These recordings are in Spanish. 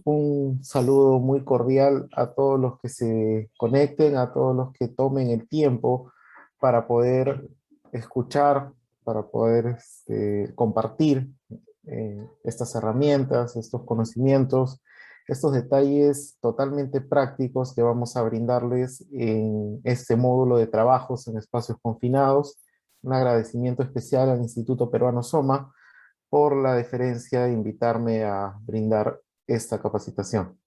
un saludo muy cordial a todos los que se conecten, a todos los que tomen el tiempo para poder escuchar, para poder compartir estas herramientas, estos conocimientos, estos detalles totalmente prácticos que vamos a brindarles en este módulo de trabajos en espacios confinados. Un agradecimiento especial al Instituto Peruano SOMA por la deferencia de invitarme a brindar esta capacitación.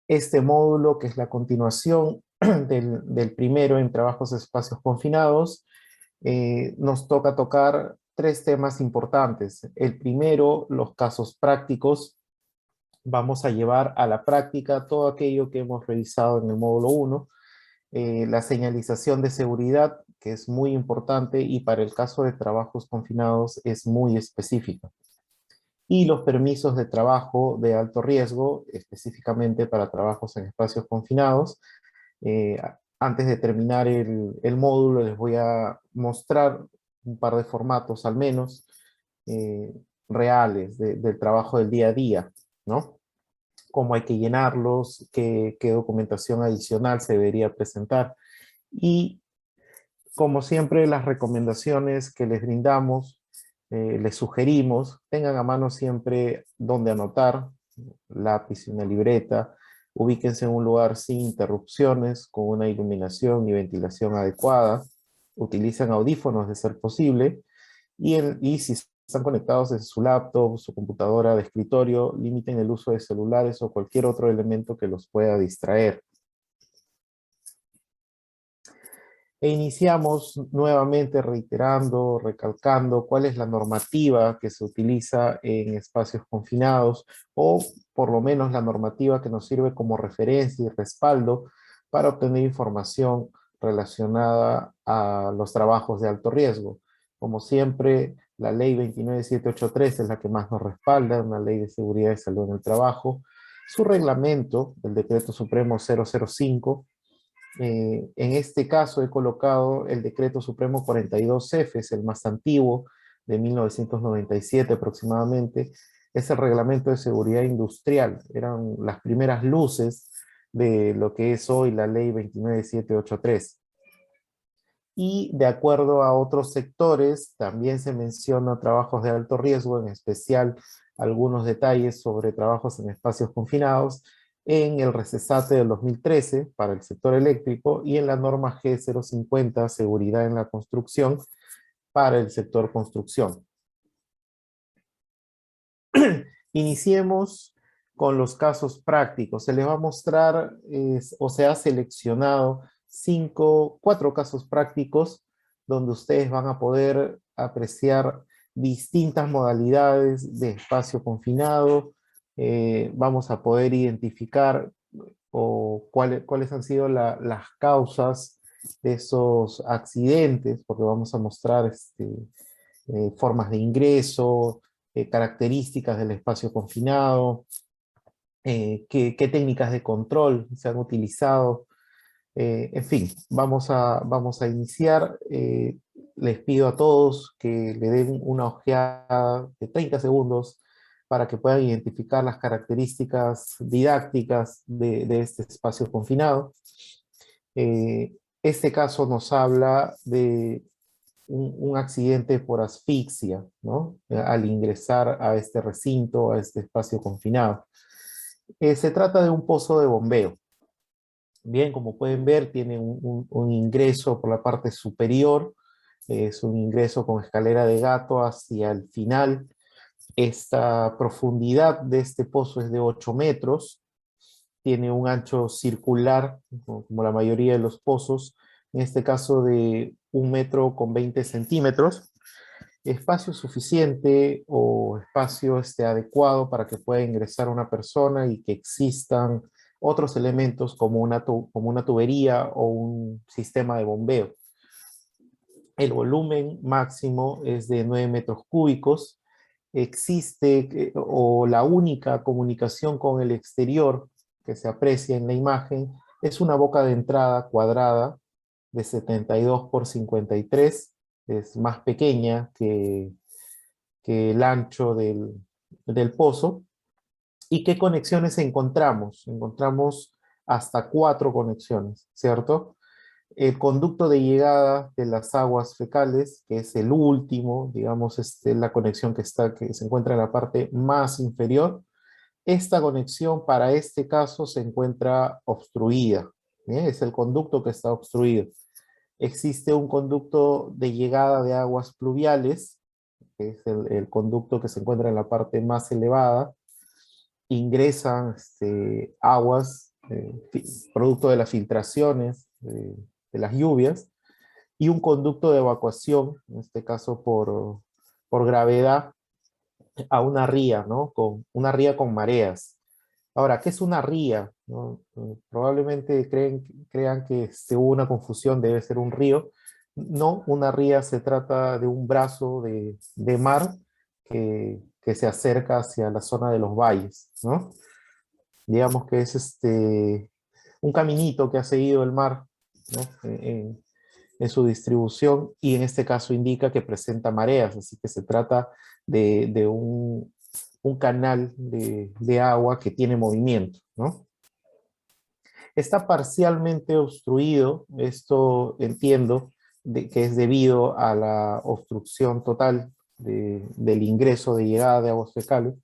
Este módulo, que es la continuación del primero en trabajos de espacios confinados, nos toca tocar tres temas importantes. El primero, los casos prácticos. Vamos a llevar a la práctica todo aquello que hemos revisado en el módulo 1. La señalización de seguridad, que es muy importante y para el caso de trabajos confinados es muy específica. Y los permisos de trabajo de alto riesgo, específicamente para trabajos en espacios confinados. Antes de terminar el módulo les voy a mostrar un par de formatos al menos reales del trabajo del día a día, ¿no? Cómo hay que llenarlos, qué documentación adicional se debería presentar. Y como siempre, las recomendaciones que les brindamos, les sugerimos, tengan a mano siempre donde anotar, lápiz y una libreta, ubíquense en un lugar sin interrupciones, con una iluminación y ventilación adecuada, utilicen audífonos de ser posible, y si están conectados desde su laptop, su computadora de escritorio, limiten el uso de celulares o cualquier otro elemento que los pueda distraer. E iniciamos nuevamente reiterando, recalcando cuál es la normativa que se utiliza en espacios confinados, o por lo menos la normativa que nos sirve como referencia y respaldo para obtener información relacionada a los trabajos de alto riesgo. Como siempre, la ley 29783 es la que más nos respalda, una ley de seguridad y salud en el trabajo. Su reglamento, el Decreto Supremo 005, en este caso he colocado el Decreto Supremo 42F, es el más antiguo, de 1997 aproximadamente. Es el Reglamento de Seguridad Industrial. Eran las primeras luces de lo que es hoy la Ley 29783. Y de acuerdo a otros sectores, también se menciona trabajos de alto riesgo, en especial algunos detalles sobre trabajos en espacios confinados, en el RECESATE del 2013 para el sector eléctrico y en la norma G050, seguridad en la construcción, para el sector construcción. Iniciemos con los casos prácticos. Se les va a mostrar, o se ha seleccionado 4 casos prácticos donde ustedes van a poder apreciar distintas modalidades de espacio confinado. Vamos a poder identificar cuáles han sido las causas de esos accidentes, porque vamos a mostrar formas de ingreso, características del espacio confinado, qué técnicas de control se han utilizado. En fin, vamos a iniciar. Les pido a todos que le den una ojeada de 30 segundos para que puedan identificar las características didácticas de este espacio confinado. Este caso nos habla de un accidente por asfixia, ¿no? Al ingresar a este recinto, a este espacio confinado. Se trata de un pozo de bombeo. Bien, como pueden ver, tiene un ingreso por la parte superior, es un ingreso con escalera de gato hacia el final. Esta profundidad de este pozo es de 8 metros, tiene un ancho circular, como la mayoría de los pozos, en este caso de 1,20 m, espacio suficiente o espacio adecuado para que pueda ingresar una persona y que existan otros elementos como una tubería o un sistema de bombeo. El volumen máximo es de 9 metros cúbicos. Existe, o la única comunicación con el exterior que se aprecia en la imagen, es una boca de entrada cuadrada de 72 por 53, es más pequeña que el ancho del pozo. ¿Y qué conexiones encontramos? Encontramos hasta 4 conexiones, ¿cierto? El conducto de llegada de las aguas fecales, que es el último, digamos, la conexión que se encuentra en la parte más inferior. Esta conexión para este caso se encuentra obstruida, ¿bien? Es el conducto que está obstruido. Existe un conducto de llegada de aguas pluviales, que es el conducto que se encuentra en la parte más elevada. Ingresan aguas, producto de las filtraciones de las lluvias, y un conducto de evacuación, en este caso por gravedad, a una ría, ¿no? Con una ría con mareas. Ahora, ¿qué es una ría? ¿No? Probablemente crean que hubo una confusión, debe ser un río. No, una ría se trata de un brazo de mar que se acerca hacia la zona de los valles, ¿no? Digamos que es un caminito que ha seguido el mar, ¿no? En su distribución, y en este caso indica que presenta mareas, así que se trata de un canal de agua que tiene movimiento, ¿no? Está parcialmente obstruido, esto entiendo que es debido a la obstrucción total del ingreso de llegada de aguas fecales.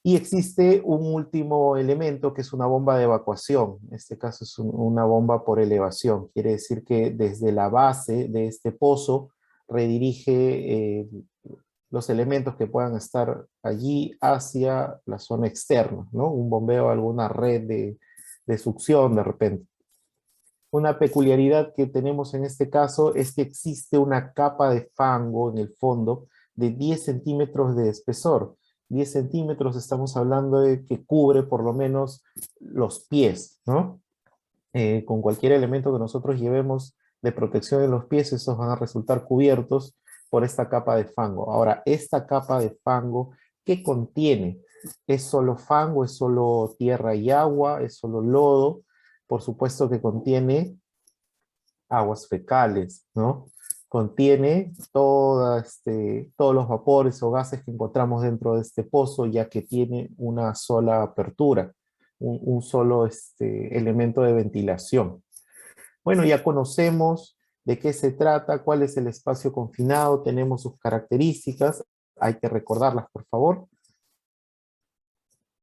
Y existe un último elemento que es una bomba de evacuación. En este caso es una bomba por elevación. Quiere decir que desde la base de este pozo redirige los elementos que puedan estar allí hacia la zona externa, ¿no? Un bombeo, alguna red de succión de repente. Una peculiaridad que tenemos en este caso es que existe una capa de fango en el fondo de 10 centímetros de espesor. 10 centímetros estamos hablando de que cubre por lo menos los pies, ¿no? Con cualquier elemento que nosotros llevemos de protección en los pies, esos van a resultar cubiertos por esta capa de fango. Ahora, esta capa de fango, ¿qué contiene? ¿Es solo fango? ¿Es solo tierra y agua? ¿Es solo lodo? Por supuesto que contiene aguas fecales, ¿no? Contiene todos los vapores o gases que encontramos dentro de este pozo, ya que tiene una sola apertura, un solo elemento de ventilación. Bueno, ya conocemos de qué se trata, cuál es el espacio confinado, tenemos sus características, hay que recordarlas, por favor.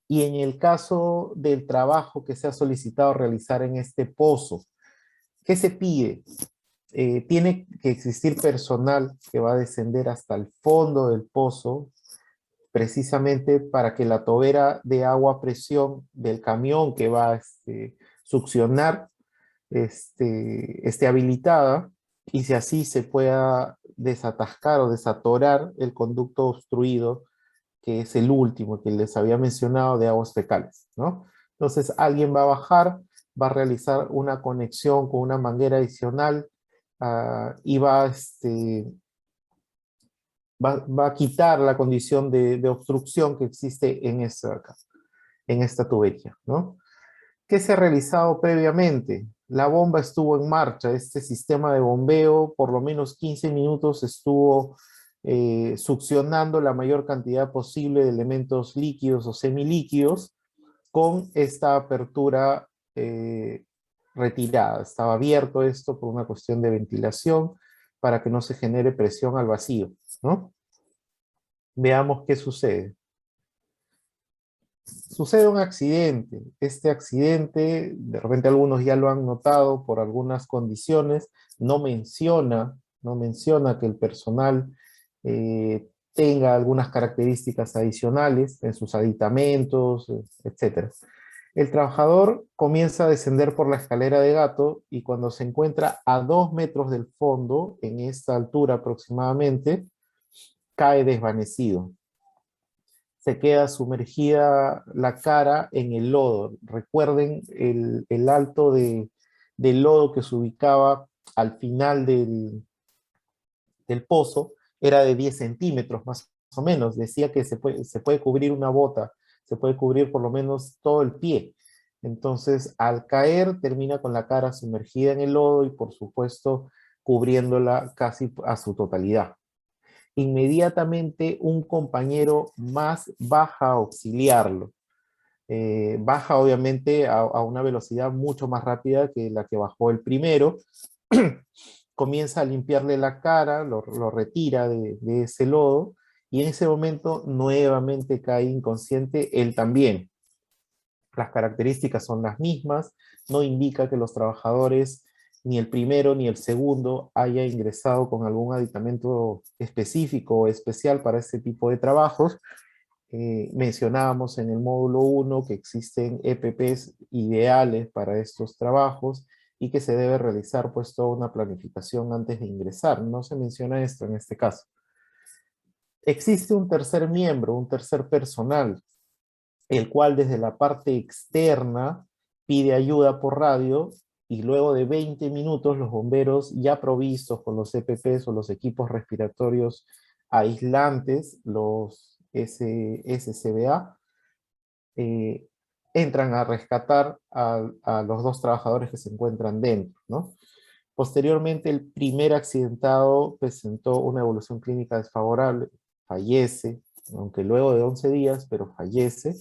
Y en el caso del trabajo que se ha solicitado realizar en este pozo, ¿qué se pide? Tiene que existir personal que va a descender hasta el fondo del pozo, precisamente para que la tobera de agua a presión del camión que va a succionar esté habilitada, y si así se pueda desatascar o desatorar el conducto obstruido, que es el último que les había mencionado de aguas fecales, ¿no? Entonces alguien va a bajar, va a realizar una conexión con una manguera adicional, y va a quitar la condición de obstrucción que existe en esta tubería, ¿no? ¿Qué se ha realizado previamente? La bomba estuvo en marcha, este sistema de bombeo por lo menos 15 minutos estuvo succionando la mayor cantidad posible de elementos líquidos o semilíquidos con esta apertura retirada. Estaba abierto esto por una cuestión de ventilación para que no se genere presión al vacío, ¿no? Veamos qué sucede. Sucede un accidente. Este accidente, de repente algunos ya lo han notado por algunas condiciones, no menciona que el personal tenga algunas características adicionales en sus aditamentos, etc. El trabajador comienza a descender por la escalera de gato, y cuando se encuentra a 2 metros del fondo, en esta altura aproximadamente, cae desvanecido. Se queda sumergida la cara en el lodo. Recuerden el alto del lodo que se ubicaba al final del pozo, era de 10 centímetros más o menos. Decía que se puede cubrir una bota, se puede cubrir por lo menos todo el pie. Entonces, al caer, termina con la cara sumergida en el lodo y, por supuesto, cubriéndola casi a su totalidad. inmediatamente un compañero más baja a auxiliarlo. Baja obviamente a una velocidad mucho más rápida que la que bajó el primero, comienza a limpiarle la cara, lo retira de ese lodo, y en ese momento nuevamente cae inconsciente él también. Las características son las mismas, no indica que los trabajadores, ni el primero ni el segundo, haya ingresado con algún aditamento específico o especial para este tipo de trabajos. Mencionábamos en el módulo 1 que existen EPPs ideales para estos trabajos y que se debe realizar pues toda una planificación antes de ingresar. No se menciona esto en este caso. Existe un tercer miembro, un tercer personal, el cual desde la parte externa pide ayuda por radio y luego de 20 minutos los bomberos ya provistos con los EPPs o los equipos respiratorios aislantes, los SCBA, eh, entran a rescatar a los dos trabajadores que se encuentran dentro, ¿no? Posteriormente, el primer accidentado presentó una evolución clínica desfavorable, fallece, aunque luego de 11 días, pero fallece,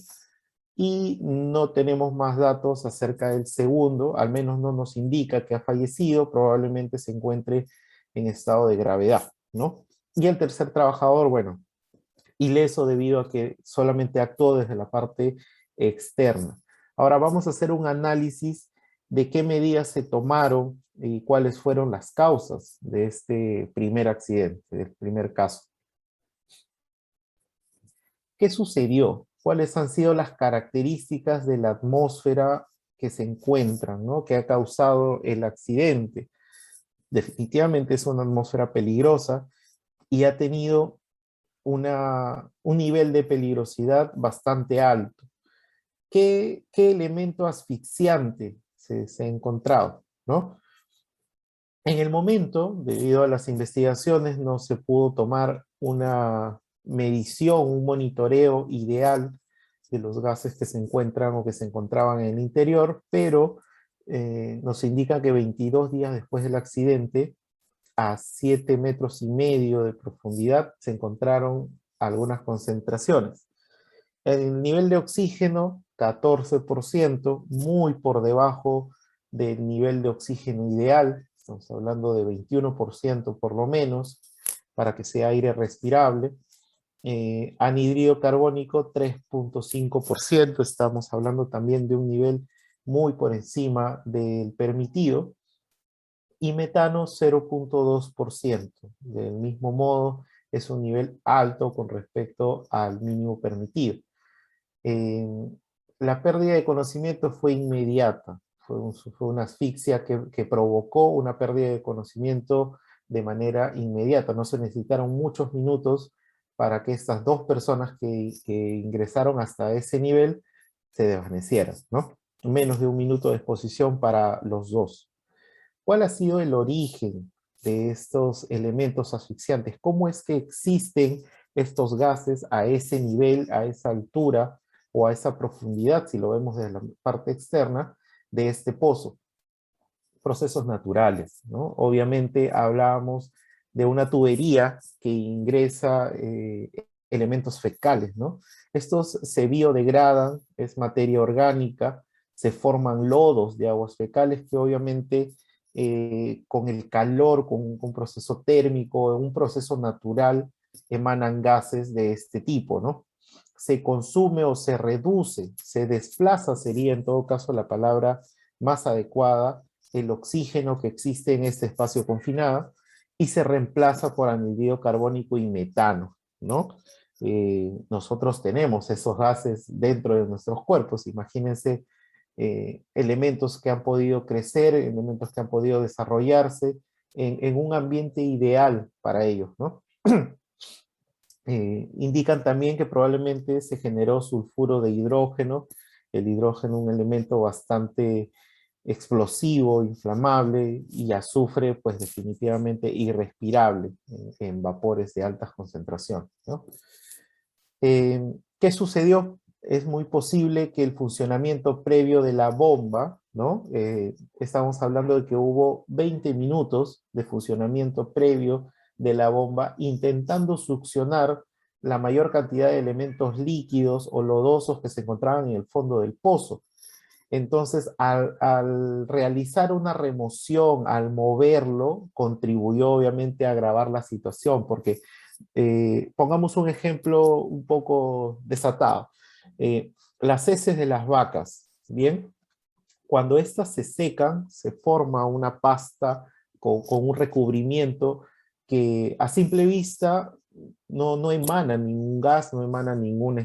y no tenemos más datos acerca del segundo, al menos no nos indica que ha fallecido, probablemente se encuentre en estado de gravedad, ¿no? Y el tercer trabajador, bueno, ileso debido a que solamente actuó desde la parte externa. Ahora vamos a hacer un análisis de qué medidas se tomaron y cuáles fueron las causas de este primer accidente, del primer caso. ¿Qué sucedió? ¿Cuáles han sido las características de la atmósfera que se encuentran, ¿no? Que ha causado el accidente? Definitivamente es una atmósfera peligrosa y ha tenido un nivel de peligrosidad bastante alto. ¿Qué elemento asfixiante se ha encontrado, ¿no? En el momento, debido a las investigaciones, no se pudo tomar una medición, un monitoreo ideal de los gases que se encuentran o que se encontraban en el interior, pero nos indica que 22 días después del accidente, a 7,5 metros de profundidad, se encontraron algunas concentraciones. El nivel de oxígeno, 14%, muy por debajo del nivel de oxígeno ideal. Estamos hablando de 21% por lo menos, para que sea aire respirable. Anhídrido carbónico, 3,5%. Estamos hablando también de un nivel muy por encima del permitido. Y metano, 0,2%. Del mismo modo, es un nivel alto con respecto al mínimo permitido. Eh, la pérdida de conocimiento fue inmediata, fue una asfixia que provocó una pérdida de conocimiento de manera inmediata. No se necesitaron muchos minutos para que estas dos personas que ingresaron hasta ese nivel se desvanecieran, ¿no? Menos de un minuto de exposición para los dos. ¿Cuál ha sido el origen de estos elementos asfixiantes? ¿Cómo es que existen estos gases a ese nivel, a esa altura o a esa profundidad, si lo vemos desde la parte externa, de este pozo? Procesos naturales, ¿no? Obviamente hablábamos de una tubería que ingresa elementos fecales, ¿no? Estos se biodegradan, es materia orgánica, se forman lodos de aguas fecales que obviamente con el calor, con un proceso térmico, un proceso natural, emanan gases de este tipo, ¿no? Se consume o se reduce, se desplaza, sería en todo caso la palabra más adecuada, el oxígeno que existe en este espacio confinado y se reemplaza por anhídrido carbónico y metano, ¿no? Nosotros tenemos esos gases dentro de nuestros cuerpos, imagínense elementos que han podido crecer, elementos que han podido desarrollarse en un ambiente ideal para ellos, ¿no? Indican también que probablemente se generó sulfuro de hidrógeno, el hidrógeno un elemento bastante explosivo, inflamable, y azufre pues definitivamente irrespirable en vapores de altas concentraciones, ¿no? ¿Qué sucedió? Es muy posible que el funcionamiento previo de la bomba, ¿no? Estamos hablando de que hubo 20 minutos de funcionamiento previo de la bomba, intentando succionar la mayor cantidad de elementos líquidos o lodosos que se encontraban en el fondo del pozo. Entonces, al realizar una remoción, al moverlo, contribuyó obviamente a agravar la situación, porque pongamos un ejemplo un poco desatado. Las heces de las vacas, ¿bien? Cuando éstas se secan, se forma una pasta con un recubrimiento que a simple vista no emana ningún gas, no emana ningún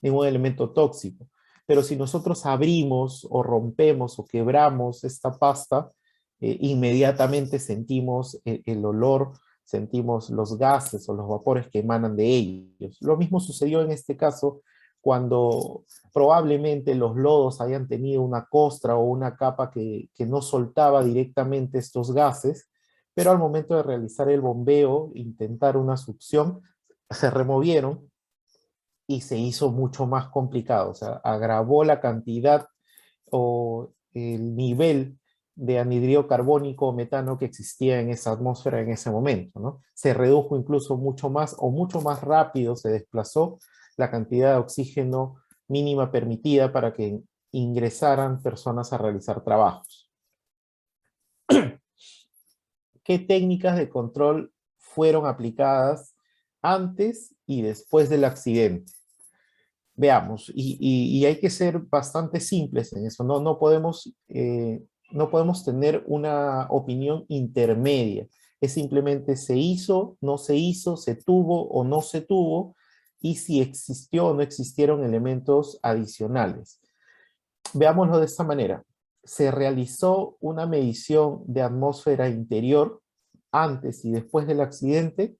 elemento tóxico. Pero si nosotros abrimos o rompemos o quebramos esta pasta, inmediatamente sentimos el olor, sentimos los gases o los vapores que emanan de ellos. Lo mismo sucedió en este caso cuando probablemente los lodos hayan tenido una costra o una capa que no soltaba directamente estos gases, pero al momento de realizar el bombeo, intentar una succión, se removieron y se hizo mucho más complicado, o sea, agravó la cantidad o el nivel de anhidrido carbónico o metano que existía en esa atmósfera en ese momento, ¿no? Se redujo incluso mucho más o mucho más rápido se desplazó la cantidad de oxígeno mínima permitida para que ingresaran personas a realizar trabajos. ¿Qué técnicas de control fueron aplicadas antes y después del accidente? Veamos, y hay que ser bastante simples en eso, no podemos tener una opinión intermedia, es simplemente se hizo, no se hizo, se tuvo o no se tuvo, y si existió o no existieron elementos adicionales. Veámoslo de esta manera, se realizó una medición de atmósfera interior antes y después del accidente.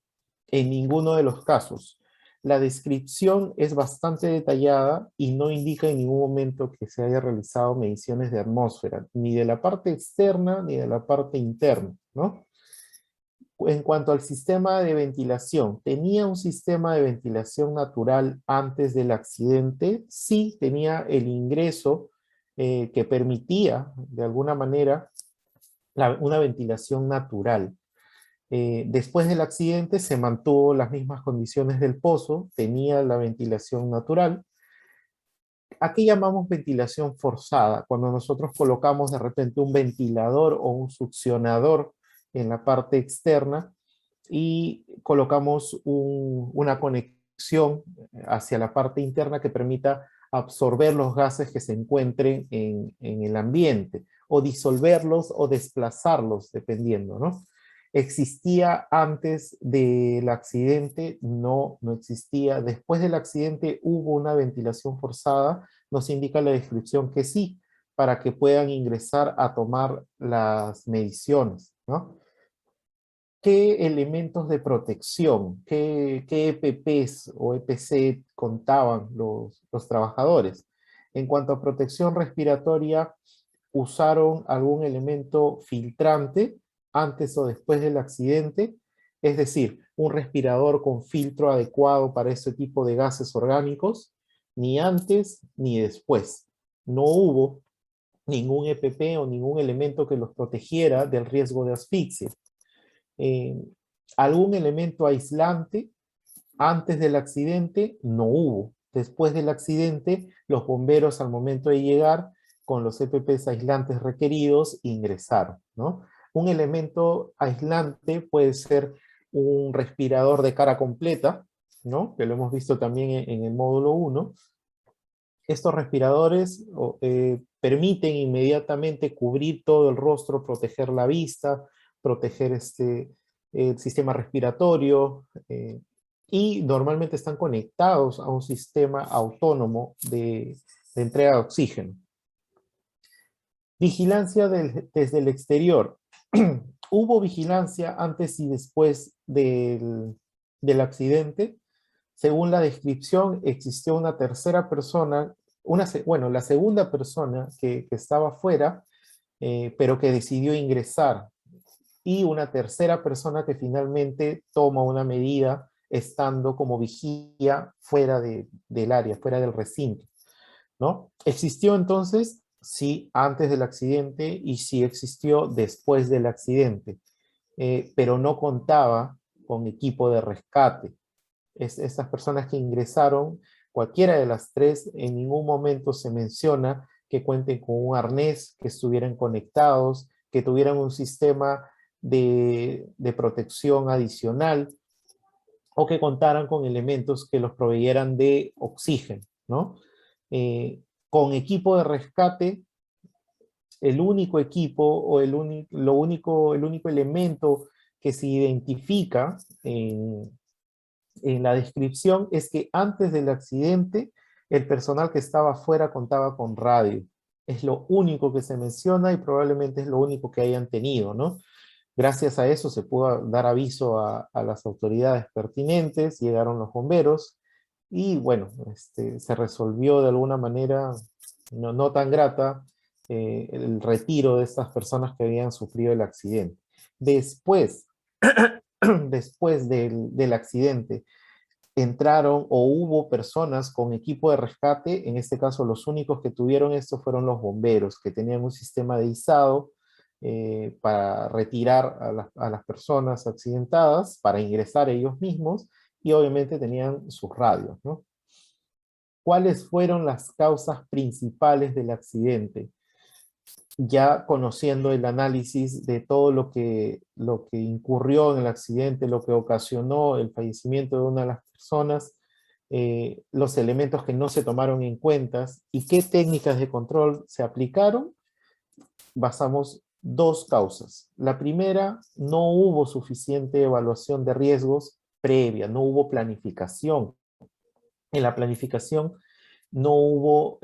En ninguno de los casos. La descripción es bastante detallada y no indica en ningún momento que se haya realizado mediciones de atmósfera, ni de la parte externa ni de la parte interna, ¿no? En cuanto al sistema de ventilación, ¿tenía un sistema de ventilación natural antes del accidente? Sí, tenía el ingreso que permitía, de alguna manera, una ventilación natural. Después del accidente se mantuvo las mismas condiciones del pozo, tenía la ventilación natural. ¿A qué llamamos ventilación forzada? Cuando nosotros colocamos de repente un ventilador o un succionador en la parte externa y colocamos una conexión hacia la parte interna que permita absorber los gases que se encuentren en el ambiente, o disolverlos o desplazarlos, dependiendo, ¿no? ¿Existía antes del accidente? No, no existía. Después del accidente hubo una ventilación forzada, nos indica la descripción que sí, para que puedan ingresar a tomar las mediciones, ¿no? ¿Qué elementos de protección, qué EPPs o EPC contaban los trabajadores? En cuanto a protección respiratoria, ¿usaron algún elemento filtrante antes o después del accidente? Es decir, un respirador con filtro adecuado para ese tipo de gases orgánicos, ni antes ni después. No hubo ningún EPP o ningún elemento que los protegiera del riesgo de asfixia. Eh, ¿Algún elemento aislante antes del accidente? No hubo. Después del accidente, los bomberos al momento de llegar con los EPPs aislantes requeridos ingresaron, ¿no? Un elemento aislante puede ser un respirador de cara completa, ¿no? Que lo hemos visto también en el módulo 1. Estos respiradores permiten inmediatamente cubrir todo el rostro, proteger la vista, proteger el sistema respiratorio, y normalmente están conectados a un sistema autónomo de entrega de oxígeno. Vigilancia desde el exterior. ¿Hubo vigilancia antes y después del accidente? Según la descripción, existió una tercera persona, bueno, la segunda persona que estaba afuera, pero que decidió ingresar, y una tercera persona que finalmente toma una medida estando como vigía fuera del área, fuera del recinto, ¿no? ¿Existió entonces? Sí, antes del accidente, y sí existió después del accidente. pero no contaba con equipo de rescate. Estas personas que ingresaron, cualquiera de las tres, en ningún momento se menciona que cuenten con un arnés, que estuvieran conectados, que tuvieran un sistema de protección adicional o que contaran con elementos que los proveyeran de oxígeno, ¿no? Con equipo de rescate, el único equipo o el único elemento que se identifica en la descripción es que antes del accidente el personal que estaba afuera contaba con radio. Es lo único que se menciona y probablemente es lo único que hayan tenido, ¿no? Gracias a eso se pudo dar aviso a las autoridades pertinentes, llegaron los bomberos y bueno, se resolvió de alguna manera no tan grata el retiro de estas personas que habían sufrido el accidente. Después, después del accidente, entraron o hubo personas con equipo de rescate, en este caso los únicos que tuvieron esto fueron los bomberos, que tenían un sistema de izado para retirar a las personas accidentadas, para ingresar ellos mismos, y obviamente tenían sus radios, ¿no? ¿Cuáles fueron las causas principales del accidente? Ya conociendo el análisis de todo lo que incurrió en el accidente, lo que ocasionó el fallecimiento de una de las personas, los elementos que no se tomaron en cuenta y qué técnicas de control se aplicaron, basamos dos causas. La primera, no hubo suficiente evaluación de riesgos previa, no hubo planificación. En la planificación no hubo,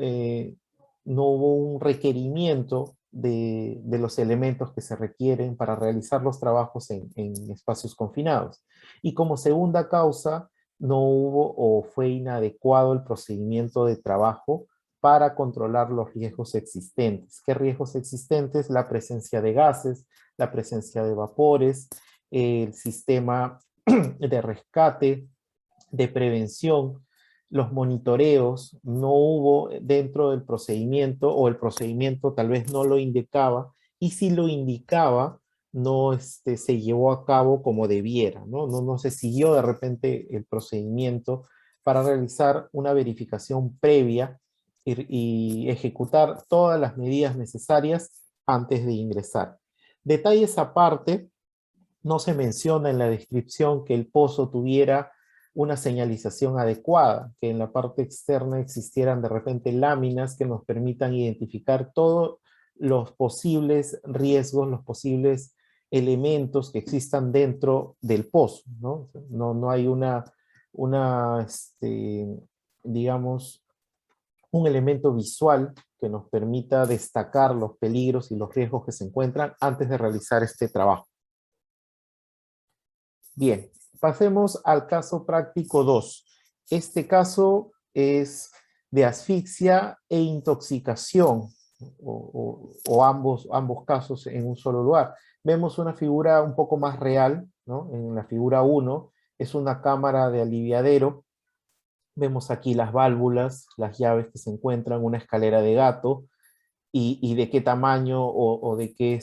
no hubo un requerimiento de los elementos que se requieren para realizar los trabajos en espacios confinados. Y como segunda causa, no hubo o fue inadecuado el procedimiento de trabajo para controlar los riesgos existentes. ¿Qué riesgos existentes? La presencia de gases, la presencia de vapores, el sistema de rescate, de prevención, los monitoreos, no hubo dentro del procedimiento o el procedimiento tal vez no lo indicaba y si lo indicaba no se llevó a cabo como debiera, no se siguió de repente el procedimiento para realizar una verificación previa y ejecutar todas las medidas necesarias antes de ingresar. Detalles aparte, no se menciona en la descripción que el pozo tuviera una señalización adecuada, que en la parte externa existieran de repente láminas que nos permitan identificar todos los posibles riesgos, los posibles elementos que existan dentro del pozo, ¿no? No hay digamos, un elemento visual que nos permita destacar los peligros y los riesgos que se encuentran antes de realizar este trabajo. Bien, pasemos al caso práctico 2. Este caso es de asfixia e intoxicación, o ambos casos en un solo lugar. Vemos una figura un poco más real, ¿no? En la figura 1 es una cámara de aliviadero. Vemos aquí las válvulas, las llaves que se encuentran, una escalera de gato, y de qué tamaño o de qué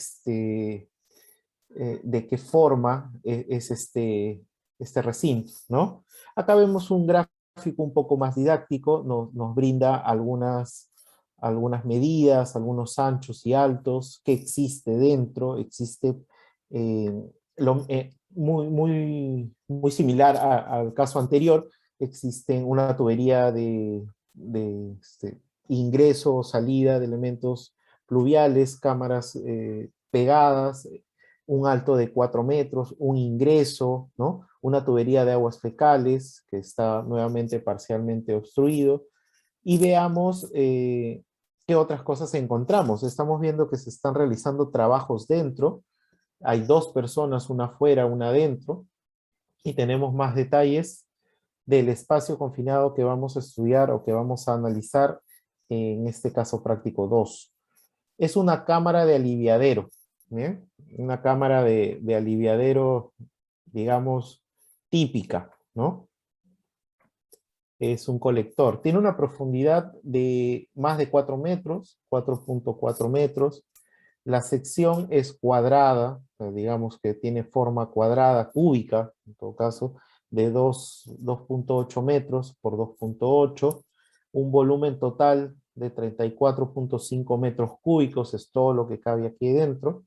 forma es este recinto, ¿no? Acá vemos un gráfico un poco más didáctico, nos brinda algunas medidas, algunos anchos y altos, qué existe dentro, existe muy similar al caso anterior, existe una tubería de ingreso o salida de elementos pluviales, cámaras pegadas, un alto de 4 metros, un ingreso, ¿no? Una tubería de aguas fecales que está nuevamente parcialmente obstruido. Y veamos qué otras cosas encontramos. Estamos viendo que se están realizando trabajos dentro. Hay dos personas, una afuera, una adentro. Y tenemos más detalles del espacio confinado que vamos a estudiar o que vamos a analizar en este caso práctico 2. Es una cámara de aliviadero, ¿bien? Una cámara de aliviadero, digamos, típica, ¿no? Es un colector. Tiene una profundidad de más de 4 metros, 4.4 metros. La sección es cuadrada, digamos que tiene forma cuadrada, cúbica, en todo caso, de 2.8 metros por 2.8, un volumen total de 34.5 metros cúbicos, es todo lo que cabe aquí dentro.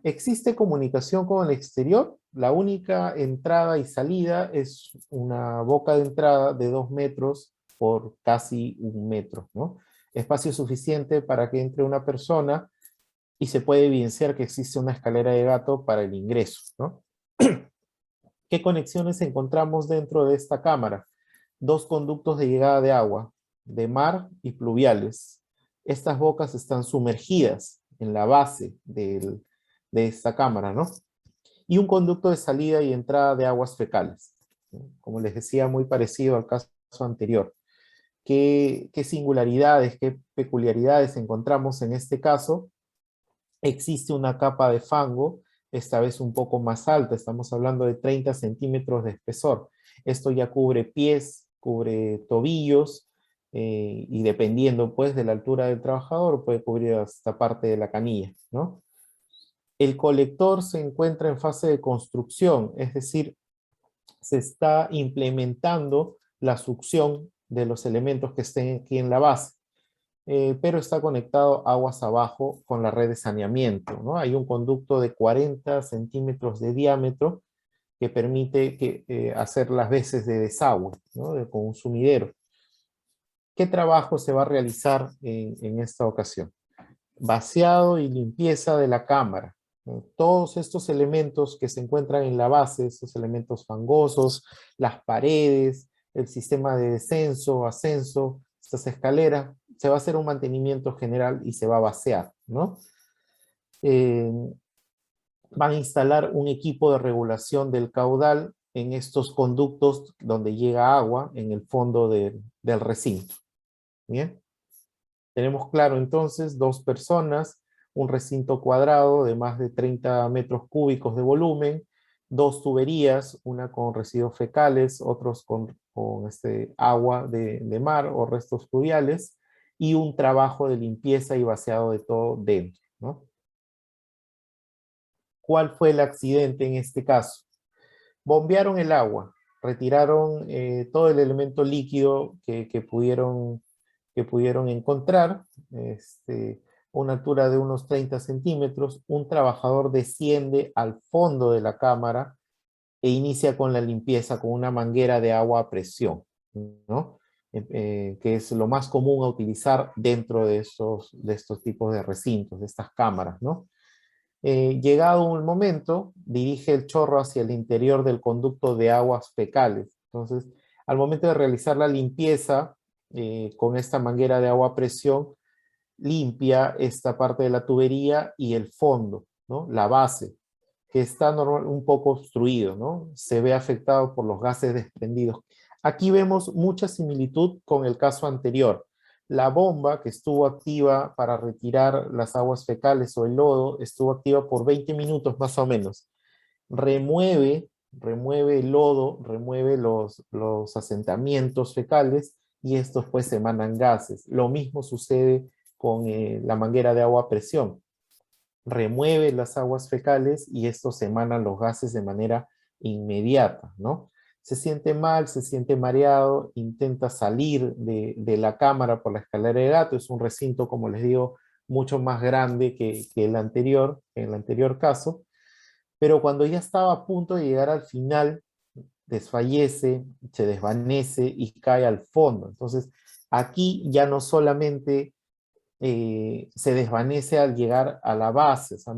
¿Existe comunicación con el exterior? La única entrada y salida es una boca de entrada de 2 metros por casi 1 metro, ¿no? Espacio suficiente para que entre una persona y se puede evidenciar que existe una escalera de gato para el ingreso, ¿no? ¿Qué conexiones encontramos dentro de esta cámara? Dos conductos de llegada de agua, de mar y pluviales. Estas bocas están sumergidas en la base de esta cámara, ¿no? Y un conducto de salida y entrada de aguas fecales. Como les decía, muy parecido al caso anterior. ¿Qué singularidades, qué peculiaridades encontramos en este caso? Existe una capa de fango, esta vez un poco más alta, estamos hablando de 30 centímetros de espesor. Esto ya cubre pies, cubre tobillos, y dependiendo pues de la altura del trabajador, puede cubrir hasta parte de la canilla, ¿no? El colector se encuentra en fase de construcción, es decir, se está implementando la succión de los elementos que estén aquí en la base. Pero está conectado aguas abajo con la red de saneamiento, ¿no? Hay un conducto de 40 centímetros de diámetro que permite hacer las veces de desagüe, ¿no? Con un sumidero. ¿Qué trabajo se va a realizar en esta ocasión? Vaciado y limpieza de la cámara, ¿no? Todos estos elementos que se encuentran en la base, estos elementos fangosos, las paredes, el sistema de descenso, ascenso, estas escaleras, se va a hacer un mantenimiento general y se va a vaciar, ¿no? Eh, Van a instalar un equipo de regulación del caudal en estos conductos donde llega agua en el fondo del recinto. ¿Bien? Tenemos claro entonces dos personas, un recinto cuadrado de más de 30 metros cúbicos de volumen, dos tuberías, una con residuos fecales, otros con agua de mar o restos fluviales, y un trabajo de limpieza y vaciado de todo dentro, ¿no? ¿Cuál fue el accidente en este caso? Bombearon el agua, retiraron todo el elemento líquido que pudieron encontrar, a una altura de unos 30 centímetros. Un trabajador desciende al fondo de la cámara e inicia con la limpieza con una manguera de agua a presión, ¿no? Que es lo más común a utilizar dentro de estos tipos de recintos, de estas cámaras, ¿no? Llegado el momento, dirige el chorro hacia el interior del conducto de aguas fecales. Entonces, al momento de realizar la limpieza con esta manguera de agua a presión, limpia esta parte de la tubería y el fondo, ¿no? La base, que está un poco obstruido, ¿no? Se ve afectado por los gases desprendidos. Aquí vemos mucha similitud con el caso anterior. La bomba que estuvo activa para retirar las aguas fecales o el lodo estuvo activa por 20 minutos más o menos. Remueve el lodo, remueve los asentamientos fecales y estos pues emanan gases. Lo mismo sucede con la manguera de agua a presión. Remueve las aguas fecales y estos emanan los gases de manera inmediata, ¿no? Se siente mal, se siente mareado, intenta salir de la cámara por la escalera de gato. Es un recinto, como les digo, mucho más grande que el anterior, en el anterior caso, pero cuando ya estaba a punto de llegar al final, desfallece, se desvanece y cae al fondo. Entonces, aquí ya no solamente se desvanece al llegar a la base, o sea,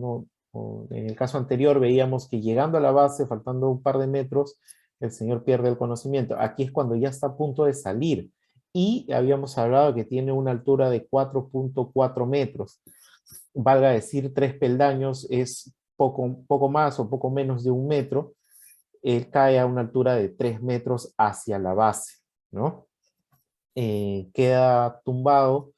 en el caso anterior veíamos que llegando a la base, faltando un par de metros, el señor pierde el conocimiento. Aquí es cuando ya está a punto de salir. Y habíamos hablado que tiene una altura de 4.4 metros. Valga decir, 3 peldaños es poco más o poco menos de 1 metro. Él cae a una altura de 3 metros hacia la base, ¿no? Queda tumbado,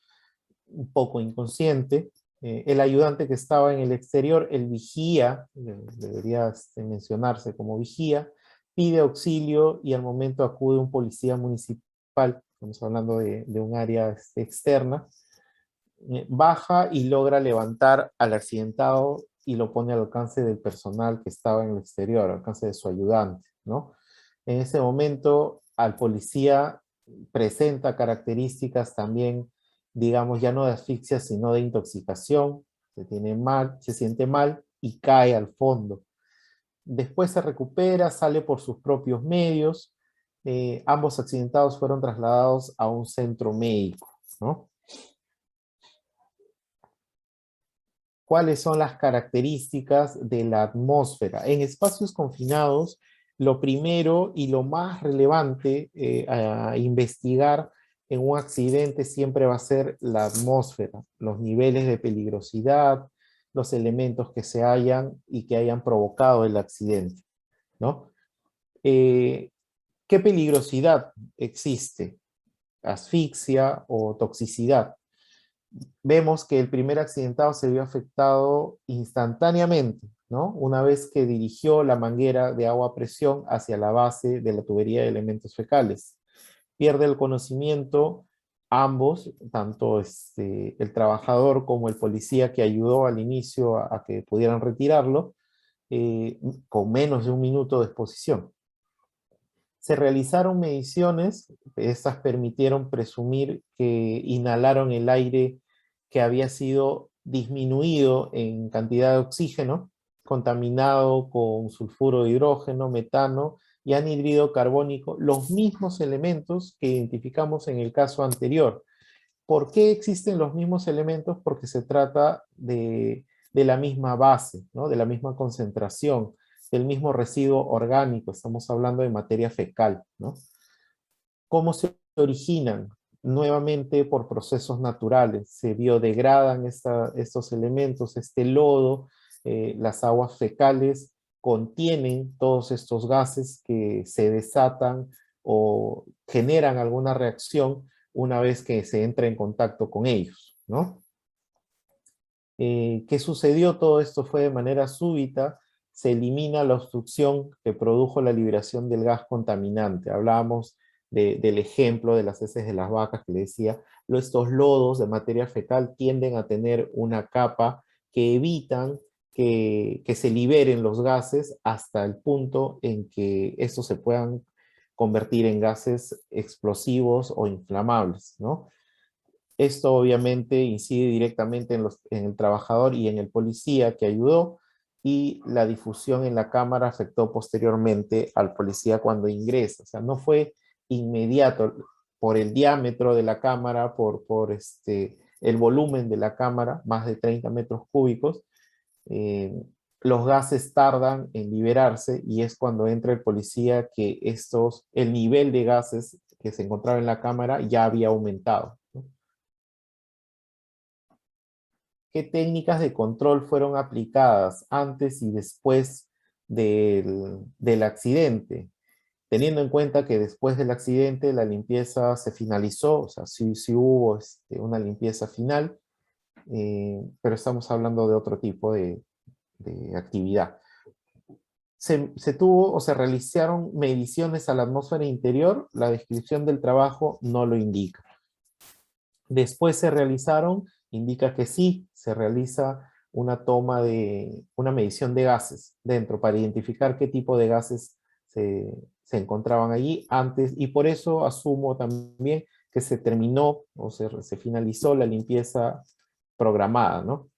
un poco inconsciente. El ayudante que estaba en el exterior, el vigía, debería mencionarse como vigía, pide auxilio y al momento acude un policía municipal, estamos hablando de un área externa, baja y logra levantar al accidentado y lo pone al alcance del personal que estaba en el exterior, al alcance de su ayudante, ¿no? En ese momento, al policía presenta características también, digamos, ya no de asfixia, sino de intoxicación, se tiene mal, se siente mal y cae al fondo. Después se recupera, sale por sus propios medios. Ambos accidentados fueron trasladados a un centro médico, ¿no? ¿Cuáles son las características de la atmósfera? En espacios confinados, lo primero y lo más relevante a investigar en un accidente siempre va a ser la atmósfera, los niveles de peligrosidad, los elementos que se hayan y que hayan provocado el accidente, ¿no? ¿Qué peligrosidad existe? ¿Asfixia o toxicidad? Vemos que el primer accidentado se vio afectado instantáneamente, ¿no? Una vez que dirigió la manguera de agua a presión hacia la base de la tubería de elementos fecales. Pierde el conocimiento ambos, tanto el trabajador como el policía que ayudó al inicio a que pudieran retirarlo, con menos de un minuto de exposición. Se realizaron mediciones, estas permitieron presumir que inhalaron el aire que había sido disminuido en cantidad de oxígeno, contaminado con sulfuro de hidrógeno, metano y anhídrido carbónico, los mismos elementos que identificamos en el caso anterior. ¿Por qué existen los mismos elementos? Porque se trata de la misma base, ¿no? De la misma concentración, del mismo residuo orgánico, estamos hablando de materia fecal, ¿no? ¿Cómo se originan? Nuevamente por procesos naturales, se biodegradan estos elementos, este lodo, las aguas fecales contienen todos estos gases que se desatan o generan alguna reacción una vez que se entra en contacto con ellos, ¿no? ¿Qué sucedió? Todo esto fue de manera súbita, se elimina la obstrucción que produjo la liberación del gas contaminante. Hablábamos del ejemplo de las heces de las vacas que le decía, estos lodos de materia fecal tienden a tener una capa que evitan que se liberen los gases hasta el punto en que estos se puedan convertir en gases explosivos o inflamables, ¿no? Esto obviamente incide directamente en el trabajador y en el policía que ayudó, y la difusión en la cámara afectó posteriormente al policía cuando ingresa. O sea, no fue inmediato por el diámetro de la cámara, el volumen de la cámara, más de 30 metros cúbicos. eh, los gases tardan en liberarse y es cuando entra el policía que el nivel de gases que se encontraba en la cámara ya había aumentado, ¿no? ¿Qué técnicas de control fueron aplicadas antes y después del accidente? Teniendo en cuenta que después del accidente la limpieza se finalizó, o sea, sí hubo una limpieza final, pero estamos hablando de otro tipo de actividad. Se tuvo o se realizaron mediciones a la atmósfera interior, la descripción del trabajo no lo indica. Después se realizaron, indica que sí, se realiza una medición de gases dentro para identificar qué tipo de gases se encontraban allí antes, y por eso asumo también que se terminó o se finalizó la limpieza programada, ¿no?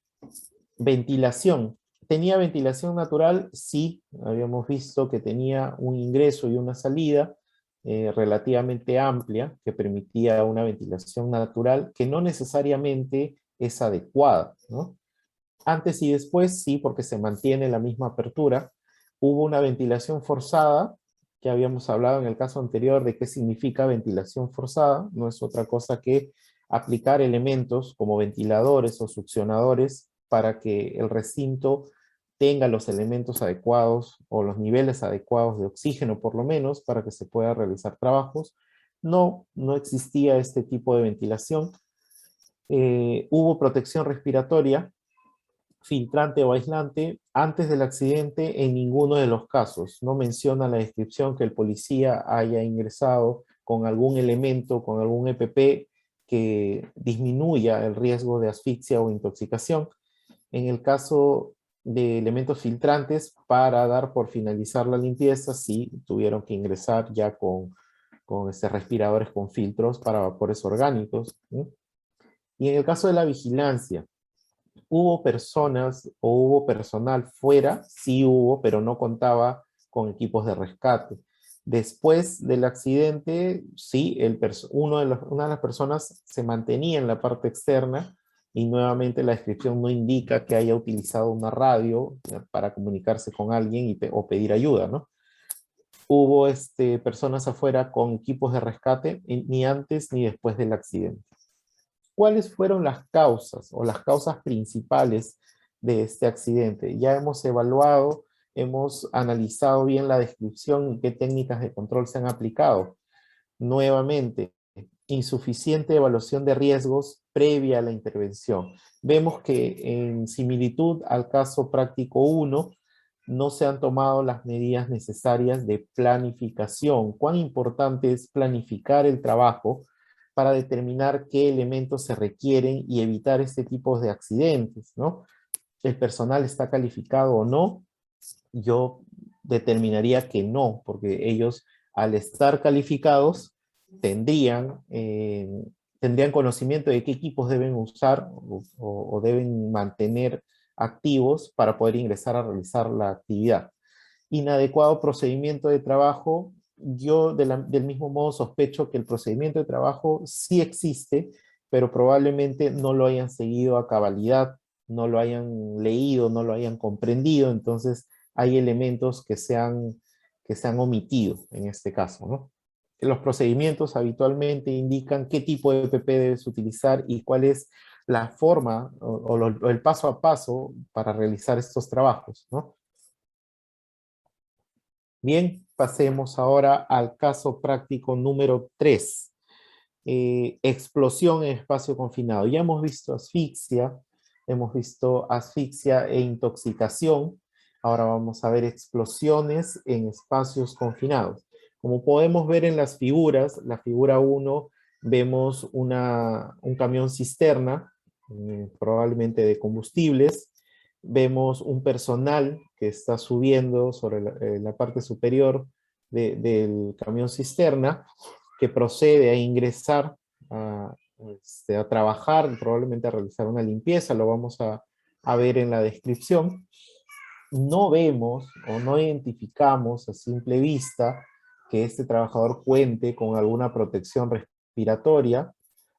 Ventilación. ¿Tenía ventilación natural? Sí, habíamos visto que tenía un ingreso y una salida relativamente amplia que permitía una ventilación natural que no necesariamente es adecuada, ¿no? Antes y después sí, porque se mantiene la misma apertura. Hubo una ventilación forzada, que habíamos hablado en el caso anterior de qué significa ventilación forzada. No es otra cosa que aplicar elementos como ventiladores o succionadores para que el recinto tenga los elementos adecuados o los niveles adecuados de oxígeno, por lo menos, para que se pueda realizar trabajos. No existía este tipo de ventilación. Hubo protección respiratoria, filtrante o aislante. Antes del accidente, en ninguno de los casos. No menciona la descripción que el policía haya ingresado con algún elemento, con algún EPP que disminuya el riesgo de asfixia o intoxicación. En el caso de elementos filtrantes, para dar por finalizar la limpieza, sí tuvieron que ingresar ya con respiradores con filtros para vapores orgánicos, ¿sí? Y en el caso de la vigilancia, ¿hubo personas o hubo personal fuera? Sí hubo, pero no contaba con equipos de rescate. Después del accidente, sí, una de las personas se mantenía en la parte externa y nuevamente la descripción no indica que haya utilizado una radio para comunicarse con alguien o pedir ayuda, ¿no? Hubo personas afuera con equipos de rescate ni antes ni después del accidente. ¿Cuáles fueron las causas o las causas principales de este accidente? Ya hemos evaluado, hemos analizado bien la descripción y qué técnicas de control se han aplicado. Nuevamente, insuficiente evaluación de riesgos previa a la intervención. Vemos que en similitud al caso práctico 1, no se han tomado las medidas necesarias de planificación. ¿Cuán importante es planificar el trabajo para determinar qué elementos se requieren y evitar este tipo de accidentes, ¿no? ¿El personal está calificado o no? Yo determinaría que no, porque ellos al estar calificados tendrían, tendrían conocimiento de qué equipos deben usar o deben mantener activos para poder ingresar a realizar la actividad. Inadecuado procedimiento de trabajo, yo del mismo modo sospecho que el procedimiento de trabajo sí existe, pero probablemente no lo hayan seguido a cabalidad, no lo hayan leído, no lo hayan comprendido, entonces hay elementos que se han omitido en este caso, ¿no? Los procedimientos habitualmente indican qué tipo de PP debes utilizar y cuál es la forma o el paso a paso para realizar estos trabajos, ¿no? Bien, pasemos ahora al caso práctico número 3. Explosión en espacio confinado. Ya hemos visto asfixia e intoxicación. Ahora vamos a ver explosiones en espacios confinados. Como podemos ver en las figuras, la figura 1, vemos un camión cisterna, probablemente de combustibles. Vemos un personal que está subiendo sobre la parte superior del camión cisterna, que procede a ingresar a trabajar, probablemente a realizar una limpieza, lo vamos a ver en la descripción. No vemos o no identificamos a simple vista que este trabajador cuente con alguna protección respiratoria.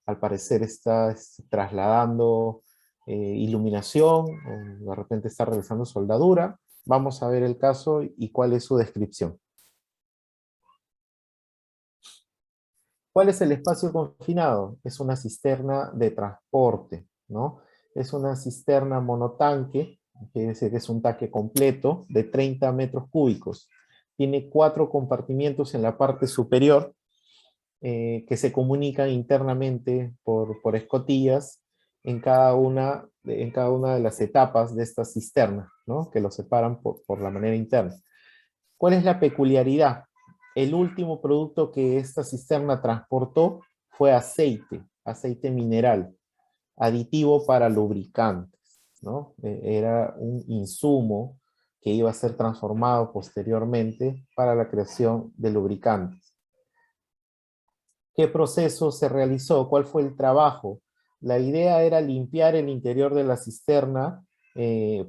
Al parecer está trasladando iluminación, o de repente está realizando soldadura. Vamos a ver el caso y cuál es su descripción. ¿Cuál es el espacio confinado? Es una cisterna de transporte, ¿no? Es una cisterna monotanque, quiere decir que es un tanque completo de 30 metros cúbicos. Tiene 4 compartimientos en la parte superior que se comunican internamente por escotillas en cada una de las etapas de esta cisterna, ¿no? Que lo separan por la manera interna. ¿Cuál es la peculiaridad? El último producto que esta cisterna transportó fue aceite mineral, aditivo para lubricantes, ¿no? Era un insumo que iba a ser transformado posteriormente para la creación de lubricantes. ¿Qué proceso se realizó? ¿Cuál fue el trabajo? La idea era limpiar el interior de la cisterna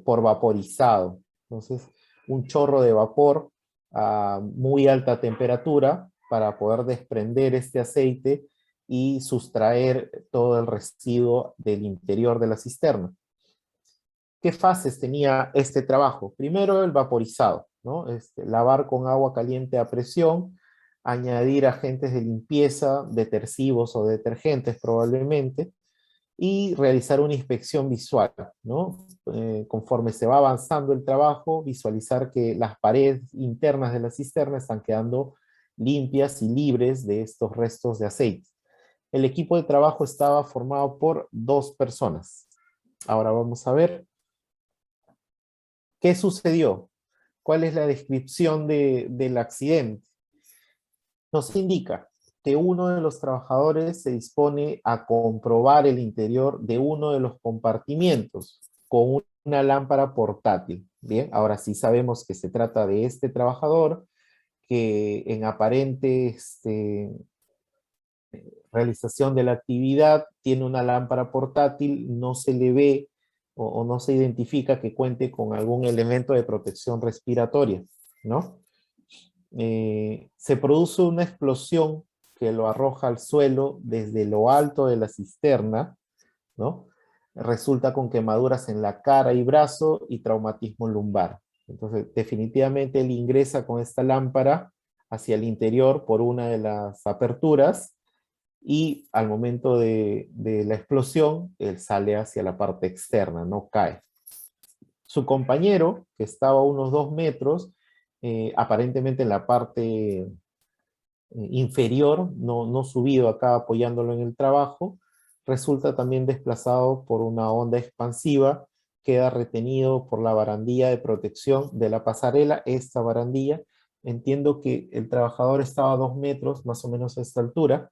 por vaporizado. Entonces, un chorro de vapor a muy alta temperatura para poder desprender este aceite y sustraer todo el residuo del interior de la cisterna. ¿Qué fases tenía este trabajo? Primero el vaporizado, ¿no? Lavar con agua caliente a presión, añadir agentes de limpieza, detergivos o detergentes probablemente, y realizar una inspección visual, ¿no? Conforme se va avanzando el trabajo, visualizar que las paredes internas de la cisterna están quedando limpias y libres de estos restos de aceite. El equipo de trabajo estaba formado por 2 personas. Ahora vamos a ver qué sucedió. ¿Cuál es la descripción del accidente? Nos indica que uno de los trabajadores se dispone a comprobar el interior de uno de los compartimientos con una lámpara portátil. Bien, ahora sí sabemos que se trata de este trabajador que en aparente realización de la actividad tiene una lámpara portátil, no se le ve o no se identifica que cuente con algún elemento de protección respiratoria, ¿no? Se produce una explosión que lo arroja al suelo desde lo alto de la cisterna, ¿no? Resulta con quemaduras en la cara y brazo y traumatismo lumbar. Entonces, definitivamente él ingresa con esta lámpara hacia el interior por una de las aperturas y al momento de la explosión, él sale hacia la parte externa, no cae. Su compañero, que estaba a unos 2 metros, aparentemente en la parte inferior, no subido acá apoyándolo en el trabajo, resulta también desplazado por una onda expansiva, queda retenido por la barandilla de protección de la pasarela, esta barandilla. Entiendo que el trabajador estaba a 2 metros, más o menos a esta altura,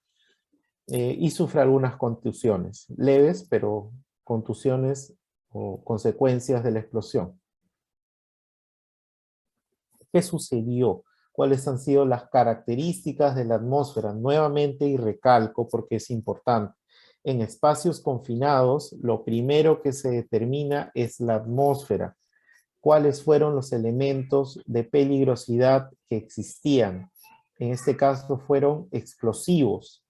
y sufre algunas contusiones, leves, pero contusiones o consecuencias de la explosión. ¿Qué sucedió? ¿Cuáles han sido las características de la atmósfera? Nuevamente, y recalco porque es importante. En espacios confinados, lo primero que se determina es la atmósfera. ¿Cuáles fueron los elementos de peligrosidad que existían? En este caso fueron explosivos.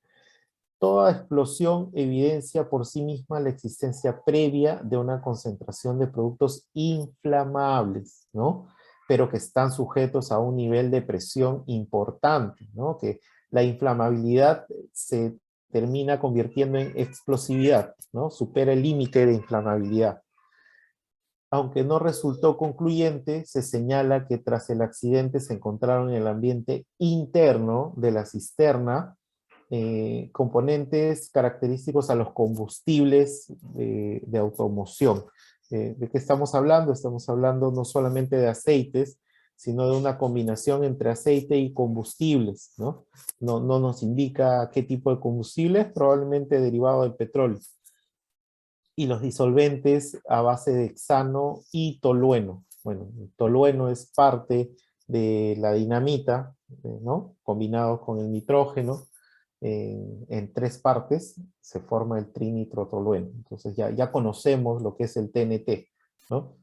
Toda explosión evidencia por sí misma la existencia previa de una concentración de productos inflamables, ¿no? Pero que están sujetos a un nivel de presión importante, ¿no? Que la inflamabilidad se termina convirtiendo en explosividad, ¿no? Supera el límite de inflamabilidad. Aunque no resultó concluyente, se señala que tras el accidente se encontraron en el ambiente interno de la cisterna componentes característicos a los combustibles de automoción. ¿De qué estamos hablando? Estamos hablando no solamente de aceites, sino de una combinación entre aceite y combustibles, ¿no? No nos indica qué tipo de combustible, es probablemente derivado del petróleo. Y los disolventes a base de hexano y tolueno. Bueno, el tolueno es parte de la dinamita, ¿no? Combinados con el nitrógeno, en 3 partes se forma el trinitrotolueno. Entonces ya conocemos lo que es el TNT, ¿no?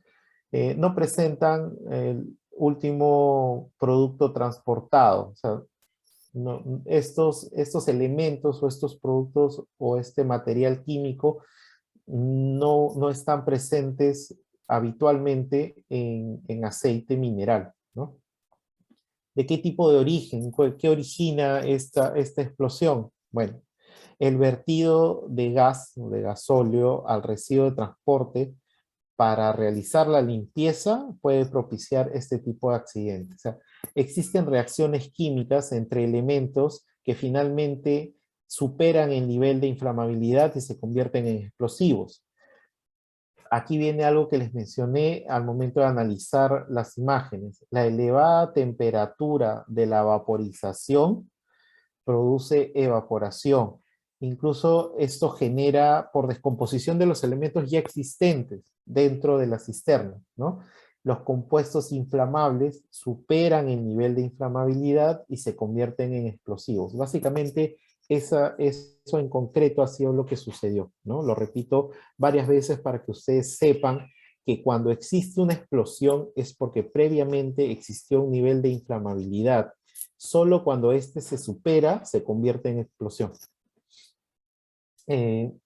No presentan el último producto transportado. O sea, estos elementos o estos productos o este material químico no están presentes habitualmente en aceite mineral, ¿no? ¿De qué tipo de origen? ¿Qué origina esta explosión? Bueno, el vertido de gas, de gasóleo al residuo de transporte para realizar la limpieza puede propiciar este tipo de accidentes. O sea, existen reacciones químicas entre elementos que finalmente superan el nivel de inflamabilidad y se convierten en explosivos. Aquí viene algo que les mencioné al momento de analizar las imágenes. La elevada temperatura de la vaporización produce evaporación. Incluso esto genera por descomposición de los elementos ya existentes dentro de la cisterna, ¿no? Los compuestos inflamables superan el nivel de inflamabilidad y se convierten en explosivos. Básicamente, eso en concreto ha sido lo que sucedió, ¿no? Lo repito varias veces para que ustedes sepan que cuando existe una explosión es porque previamente existió un nivel de inflamabilidad. Solo cuando este se supera, se convierte en explosión.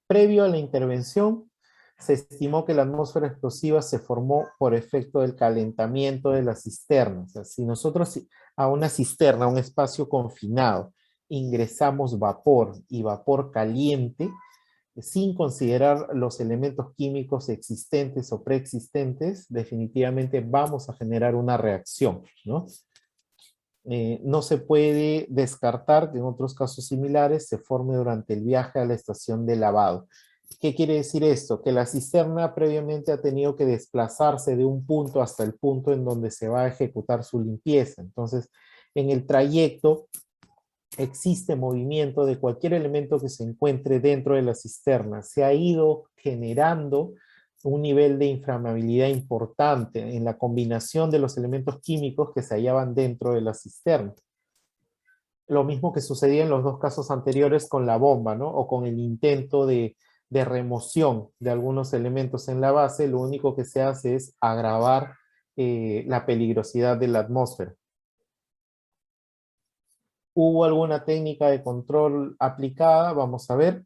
Previo a la intervención, se estimó que la atmósfera explosiva se formó por efecto del calentamiento de la cisterna. O sea, si nosotros a una cisterna, a un espacio confinado, ingresamos vapor y vapor caliente, sin considerar los elementos químicos existentes o preexistentes, definitivamente vamos a generar una reacción, ¿no? No se puede descartar que en otros casos similares se forme durante el viaje a la estación de lavado. ¿Qué quiere decir esto? Que la cisterna previamente ha tenido que desplazarse de un punto hasta el punto en donde se va a ejecutar su limpieza. Entonces, en el trayecto existe movimiento de cualquier elemento que se encuentre dentro de la cisterna. Se ha ido generando un nivel de inflamabilidad importante en la combinación de los elementos químicos que se hallaban dentro de la cisterna. Lo mismo que sucedía en los dos casos anteriores con la bomba, ¿no? O con el intento de remoción de algunos elementos en la base, lo único que se hace es agravar la peligrosidad de la atmósfera. ¿Hubo alguna técnica de control aplicada? Vamos a ver.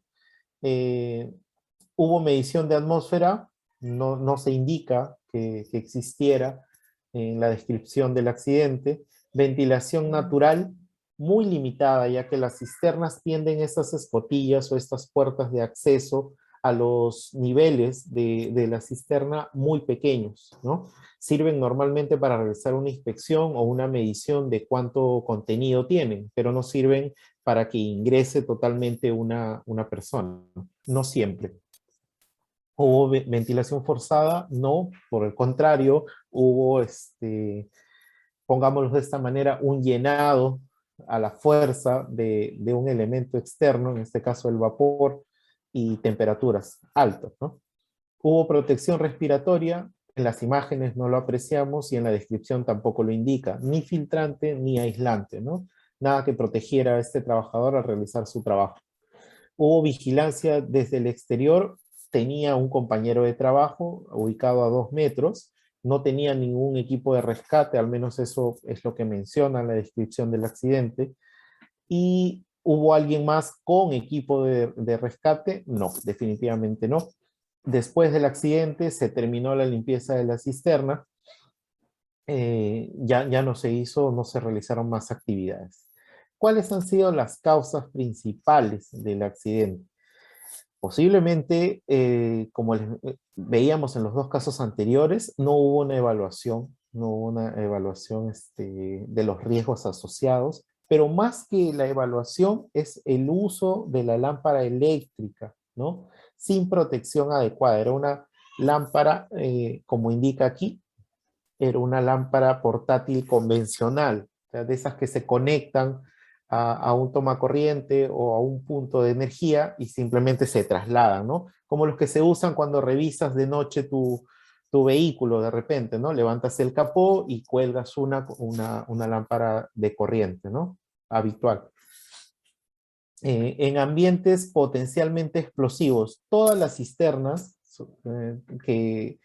¿Hubo medición de atmósfera? No se indica que existiera en la descripción del accidente. Ventilación natural, muy limitada, ya que las cisternas tienden esas escotillas o estas puertas de acceso a los niveles de la cisterna muy pequeños, ¿no? Sirven normalmente para realizar una inspección o una medición de cuánto contenido tienen, pero no sirven para que ingrese totalmente una persona. No siempre. ¿Hubo ventilación forzada? No, por el contrario, hubo, pongámoslo de esta manera, un llenado a la fuerza de un elemento externo, en este caso el vapor, y temperaturas altas, ¿no? Hubo protección respiratoria, en las imágenes no lo apreciamos y en la descripción tampoco lo indica, ni filtrante ni aislante, ¿no? Nada que protegiera a este trabajador al realizar su trabajo. Hubo vigilancia desde el exterior, tenía un compañero de trabajo ubicado a 2 metros, no tenía ningún equipo de rescate, al menos eso es lo que menciona en la descripción del accidente. ¿Y hubo alguien más con equipo de rescate? No, definitivamente no. Después del accidente se terminó la limpieza de la cisterna, ya no se hizo, no se realizaron más actividades. ¿Cuáles han sido las causas principales del accidente? Posiblemente, como veíamos en los dos casos anteriores, no hubo una evaluación, no hubo una evaluación de los riesgos asociados, pero más que la evaluación es el uso de la lámpara eléctrica, ¿no? Sin protección adecuada. Era una lámpara, como indica aquí, era una lámpara portátil convencional, o sea, de esas que se conectan a un tomacorriente o a un punto de energía y simplemente se trasladan, ¿no? Como los que se usan cuando revisas de noche tu vehículo de repente, ¿no? Levantas el capó y cuelgas una lámpara de corriente, ¿no? Habitual. En ambientes potencialmente explosivos, todas las cisternas que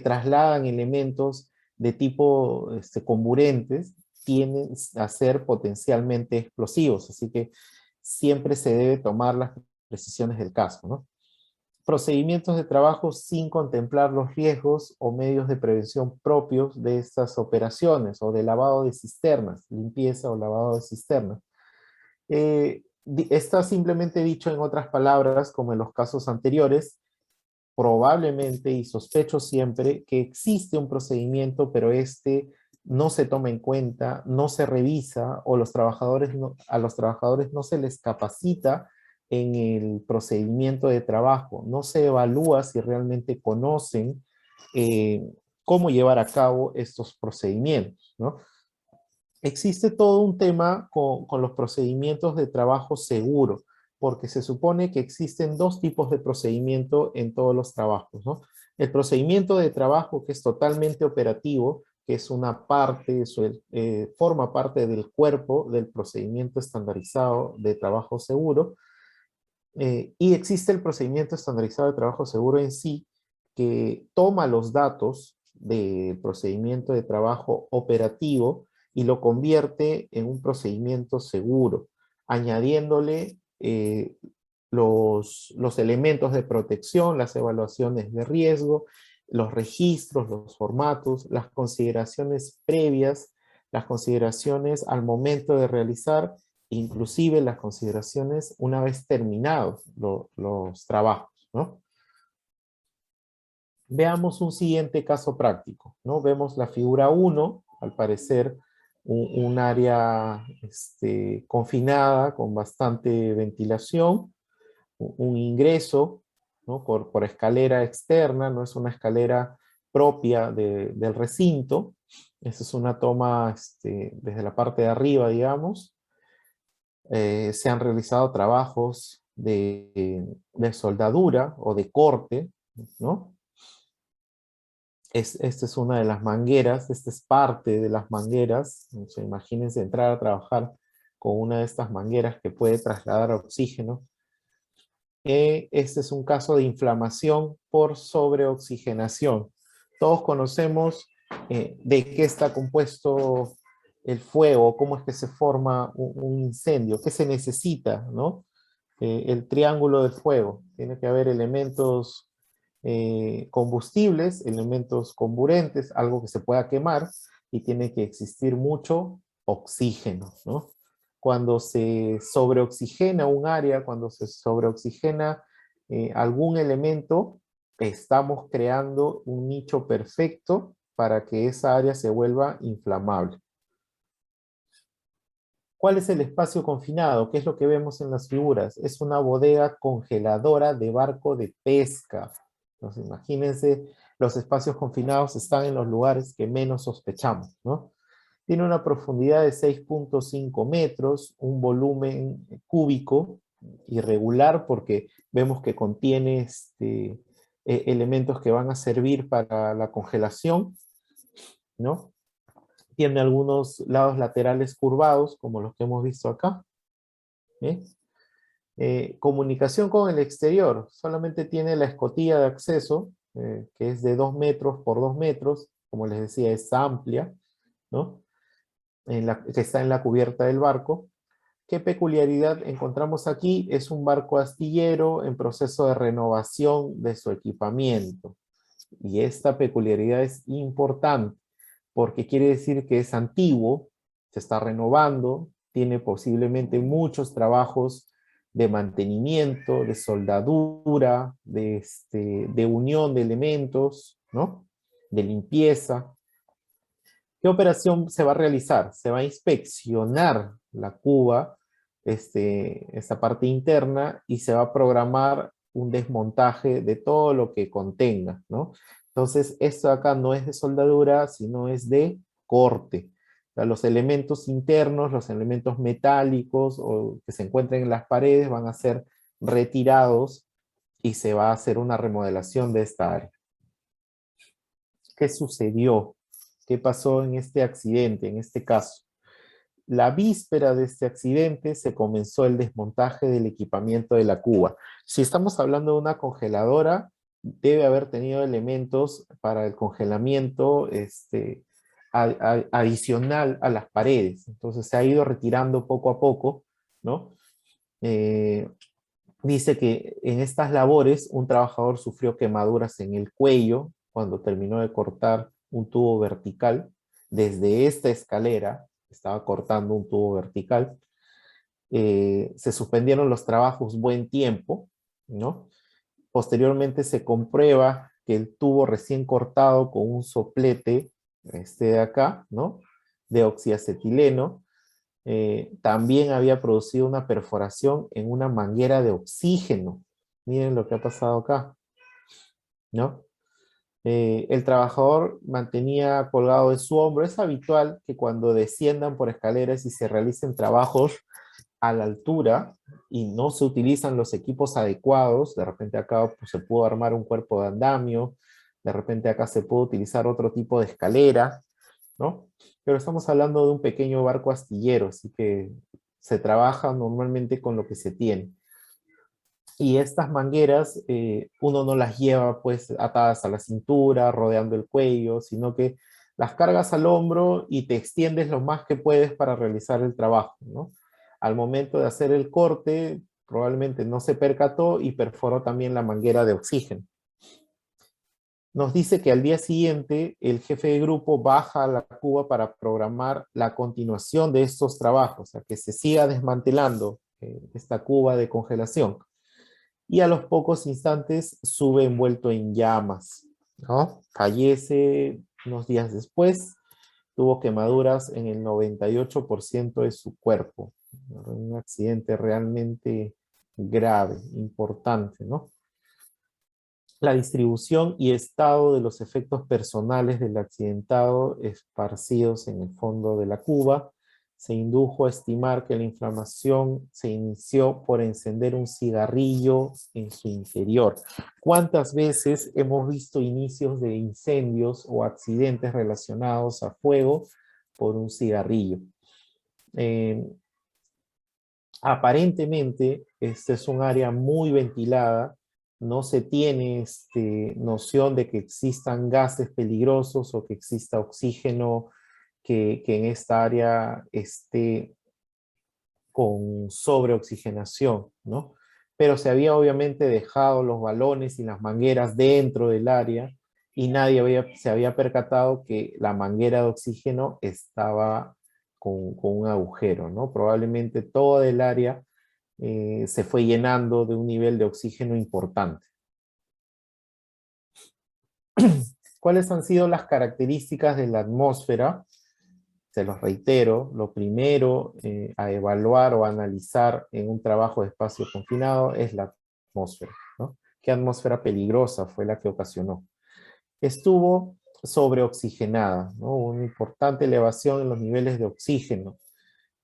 trasladan elementos de tipo comburentes tienden a ser potencialmente explosivos, así que siempre se debe tomar las precisiones del caso, ¿no? Procedimientos de trabajo sin contemplar los riesgos o medios de prevención propios de estas operaciones o de lavado de cisternas, limpieza o lavado de cisternas. Está simplemente dicho en otras palabras, como en los casos anteriores, probablemente y sospecho siempre que existe un procedimiento, pero este no se toma en cuenta, no se revisa o a los trabajadores no se les capacita en el procedimiento de trabajo, no se evalúa si realmente conocen eh, cómo llevar a cabo estos procedimientos, ¿no? Existe todo un tema con los procedimientos de trabajo seguro, porque se supone que existen dos tipos de procedimiento en todos los trabajos, ¿no? El procedimiento de trabajo que es totalmente operativo, que es una parte, forma parte del cuerpo del procedimiento estandarizado de trabajo seguro, y existe el procedimiento estandarizado de trabajo seguro en sí, que toma los datos del procedimiento de trabajo operativo y lo convierte en un procedimiento seguro, añadiéndole los elementos de protección, las evaluaciones de riesgo, los registros, los formatos, las consideraciones previas, las consideraciones al momento de realizar, inclusive las consideraciones una vez terminados los trabajos, ¿no? Veamos un siguiente caso práctico, ¿no? Vemos la figura 1, al parecer un área confinada con bastante ventilación, un ingreso, ¿no? por escalera externa, no es una escalera propia del recinto. Esa es una toma desde la parte de arriba, digamos. Se han realizado trabajos de soldadura o de corte, ¿no? Esta es una de las mangueras, esta es parte de las mangueras. O sea, imagínense entrar a trabajar con una de estas mangueras que puede trasladar oxígeno. Este es un caso de inflamación por sobreoxigenación. Todos conocemos de qué está compuesto el fuego, cómo es que se forma un incendio, qué se necesita, ¿no? El triángulo del fuego. Tiene que haber elementos combustibles, elementos comburentes, algo que se pueda quemar, y tiene que existir mucho oxígeno, ¿no? Cuando se sobreoxigena un área, cuando se sobreoxigena algún elemento, estamos creando un nicho perfecto para que esa área se vuelva inflamable. ¿Cuál es el espacio confinado? ¿Qué es lo que vemos en las figuras? Es una bodega congeladora de barco de pesca. Entonces, imagínense, los espacios confinados están en los lugares que menos sospechamos, ¿no? Tiene una profundidad de 6.5 metros, un volumen cúbico irregular porque vemos que contiene elementos que van a servir para la congelación, ¿no? Tiene algunos lados laterales curvados, como los que hemos visto acá. ¿Eh? Comunicación con el exterior, solamente tiene la escotilla de acceso, que es de 2 metros por 2 metros, como les decía, es amplia, ¿no? Que está en la cubierta del barco. ¿Qué peculiaridad encontramos aquí? Es un barco astillero en proceso de renovación de su equipamiento. Y esta peculiaridad es importante, porque quiere decir que es antiguo, se está renovando, tiene posiblemente muchos trabajos de mantenimiento, de soldadura, de unión de elementos, ¿no? De limpieza. ¿Qué operación se va a realizar? Se va a inspeccionar la cuba, esta parte interna, y se va a programar un desmontaje de todo lo que contenga, ¿no? Entonces, esto acá no es de soldadura, sino es de corte. O sea, los elementos internos, los elementos metálicos o que se encuentren en las paredes van a ser retirados y se va a hacer una remodelación de esta área. ¿Qué sucedió? ¿Qué pasó en este accidente, en este caso? La víspera de este accidente se comenzó el desmontaje del equipamiento de la cuba. Si estamos hablando de una congeladora, debe haber tenido elementos para el congelamiento adicional a las paredes. Entonces se ha ido retirando poco a poco, ¿no? Dice que en estas labores un trabajador sufrió quemaduras en el cuello cuando terminó de cortar un tubo vertical. Desde esta escalera estaba cortando un tubo vertical. Se suspendieron los trabajos buen tiempo, ¿no? Posteriormente se comprueba que el tubo recién cortado con un soplete, este de acá, ¿no? De oxiacetileno, también había producido una perforación en una manguera de oxígeno. Miren lo que ha pasado acá, ¿no? El trabajador mantenía colgado de su hombro. Es habitual que cuando desciendan por escaleras y se realicen trabajos a la altura y no se utilizan los equipos adecuados, de repente acá pues, se pudo armar un cuerpo de andamio, de repente acá se puede utilizar otro tipo de escalera, ¿no? Pero estamos hablando de un pequeño barco astillero, así que se trabaja normalmente con lo que se tiene. Y estas mangueras, uno no las lleva pues atadas a la cintura, rodeando el cuello, sino que las cargas al hombro y te extiendes lo más que puedes para realizar el trabajo, ¿no? Al momento de hacer el corte, probablemente no se percató y perforó también la manguera de oxígeno. Nos dice que al día siguiente el jefe de grupo baja a la cuba para programar la continuación de estos trabajos, o sea, que se siga desmantelando esta cuba de congelación. Y a los pocos instantes sube envuelto en llamas, ¿no? Fallece unos días después, tuvo quemaduras en el 98% de su cuerpo. Un accidente realmente grave, importante, ¿no? La distribución y estado de los efectos personales del accidentado esparcidos en el fondo de la cuba. se indujo a estimar que la inflamación se inició por encender un cigarrillo en su interior. ¿Cuántas veces hemos visto inicios de incendios o accidentes relacionados a fuego por un cigarrillo? Eh, Aparentemente, este es un área muy ventilada, no se tiene noción de que existan gases peligrosos o que exista oxígeno que en esta área esté con sobreoxigenación, ¿no? Pero se había obviamente dejado los balones y las mangueras dentro del área y nadie se había percatado que la manguera de oxígeno estaba con un agujero, ¿no? Probablemente toda el área se fue llenando de un nivel de oxígeno importante. ¿Cuáles han sido las características de la atmósfera? Se los reitero, lo primero a evaluar o analizar en un trabajo de espacio confinado es la atmósfera, ¿no? ¿Qué atmósfera peligrosa fue la que ocasionó? Estuvo sobreoxigenada, ¿no? Una importante elevación en los niveles de oxígeno.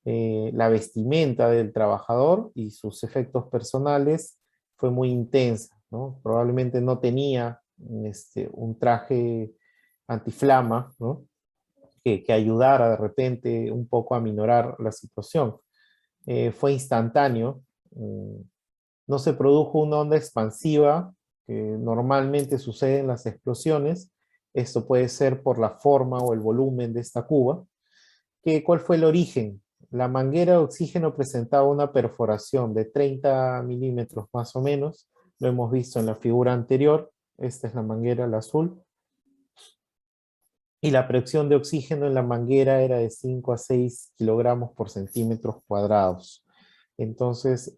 La vestimenta del trabajador y sus efectos personales fue muy intensa, ¿no? Probablemente no tenía un traje antiflama, ¿no? Que ayudara de repente un poco a minorar la situación. Fue instantáneo, no se produjo una onda expansiva que normalmente sucede en las explosiones. Esto puede ser por la forma o el volumen de esta cuba. ¿Cuál fue el origen? La manguera de oxígeno presentaba una perforación de 30 milímetros más o menos. Lo hemos visto en la figura anterior. Esta es la manguera, la azul. Y la presión de oxígeno en la manguera era de 5 a 6 kilogramos por centímetros cuadrados. Entonces,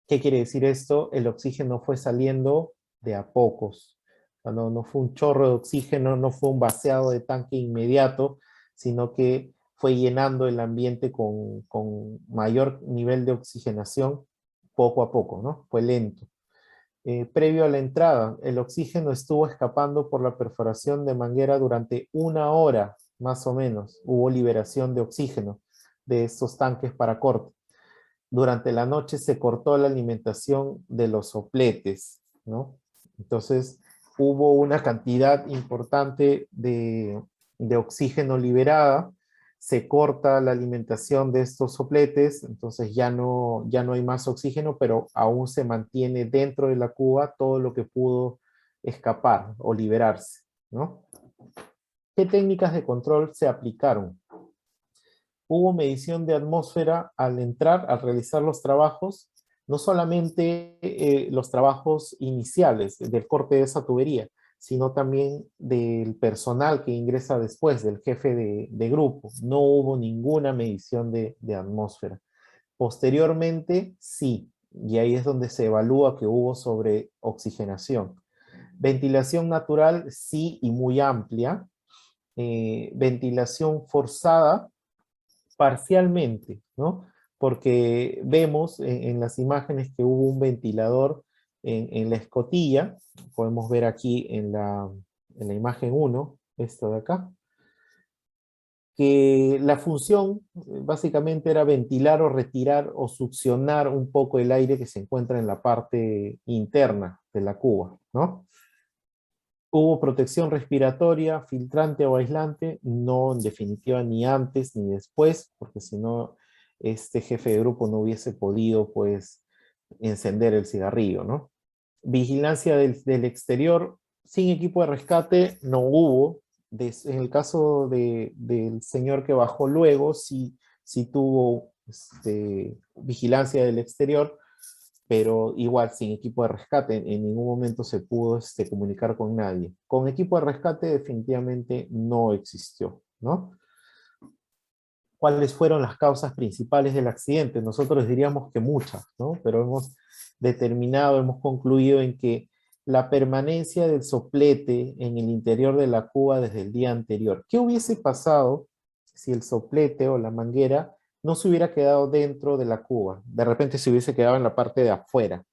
¿qué quiere decir esto? El oxígeno fue saliendo de a pocos. No fue un chorro de oxígeno, no fue un vaciado de tanque inmediato, sino que fue llenando el ambiente con mayor nivel de oxigenación poco a poco, ¿no? Fue lento. Previo a la entrada, el oxígeno estuvo escapando por la perforación de manguera durante 1 hora, más o menos. Hubo liberación de oxígeno de estos tanques para corte. Durante la noche se cortó la alimentación de los sopletes, ¿no? Entonces hubo una cantidad importante de oxígeno liberada, se corta la alimentación de estos sopletes, entonces ya no hay más oxígeno, pero aún se mantiene dentro de la cuba todo lo que pudo escapar o liberarse, ¿no? ¿Qué técnicas de control se aplicaron? Hubo medición de atmósfera al entrar, al realizar los trabajos, no solamente los trabajos iniciales del corte de esa tubería, sino también del personal que ingresa después, del jefe de grupo. No hubo ninguna medición de atmósfera. Posteriormente, sí, y ahí es donde se evalúa que hubo sobreoxigenación. Ventilación natural, sí, y muy amplia. Ventilación forzada, parcialmente, ¿no? Porque vemos en las imágenes que hubo un ventilador en la escotilla, podemos ver aquí en la imagen 1, esto de acá, que la función básicamente era ventilar o retirar o succionar un poco el aire que se encuentra en la parte interna de la cuba, ¿no? ¿Hubo protección respiratoria, filtrante o aislante? No, en definitiva, ni antes ni después, porque si no, este jefe de grupo no hubiese podido, pues, encender el cigarrillo, ¿no? Vigilancia del exterior, sin equipo de rescate, no hubo. En el caso del señor que bajó luego, sí tuvo vigilancia del exterior, pero igual sin equipo de rescate, en ningún momento se pudo comunicar con nadie. Con equipo de rescate definitivamente no existió, ¿no? ¿Cuáles fueron las causas principales del accidente? Nosotros diríamos que muchas, ¿no? Pero hemos determinado, hemos concluido en que la permanencia del soplete en el interior de la cuba desde el día anterior. ¿Qué hubiese pasado si el soplete o la manguera no se hubiera quedado dentro de la cuba? De repente se hubiese quedado en la parte de afuera.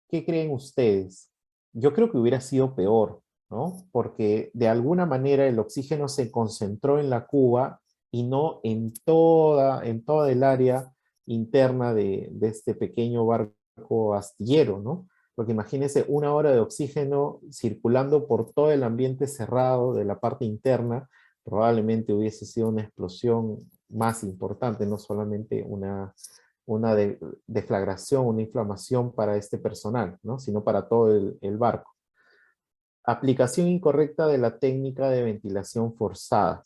¿Qué creen ustedes? Yo creo que hubiera sido peor, ¿no? Porque de alguna manera el oxígeno se concentró en la cuba y no en toda el área interna de este pequeño barco astillero, ¿no? Porque imagínense una hora de oxígeno circulando por todo el ambiente cerrado de la parte interna, probablemente hubiese sido una explosión más importante, no solamente una deflagración, una inflamación para este personal, ¿no? Sino para todo el barco. Aplicación incorrecta de la técnica de ventilación forzada.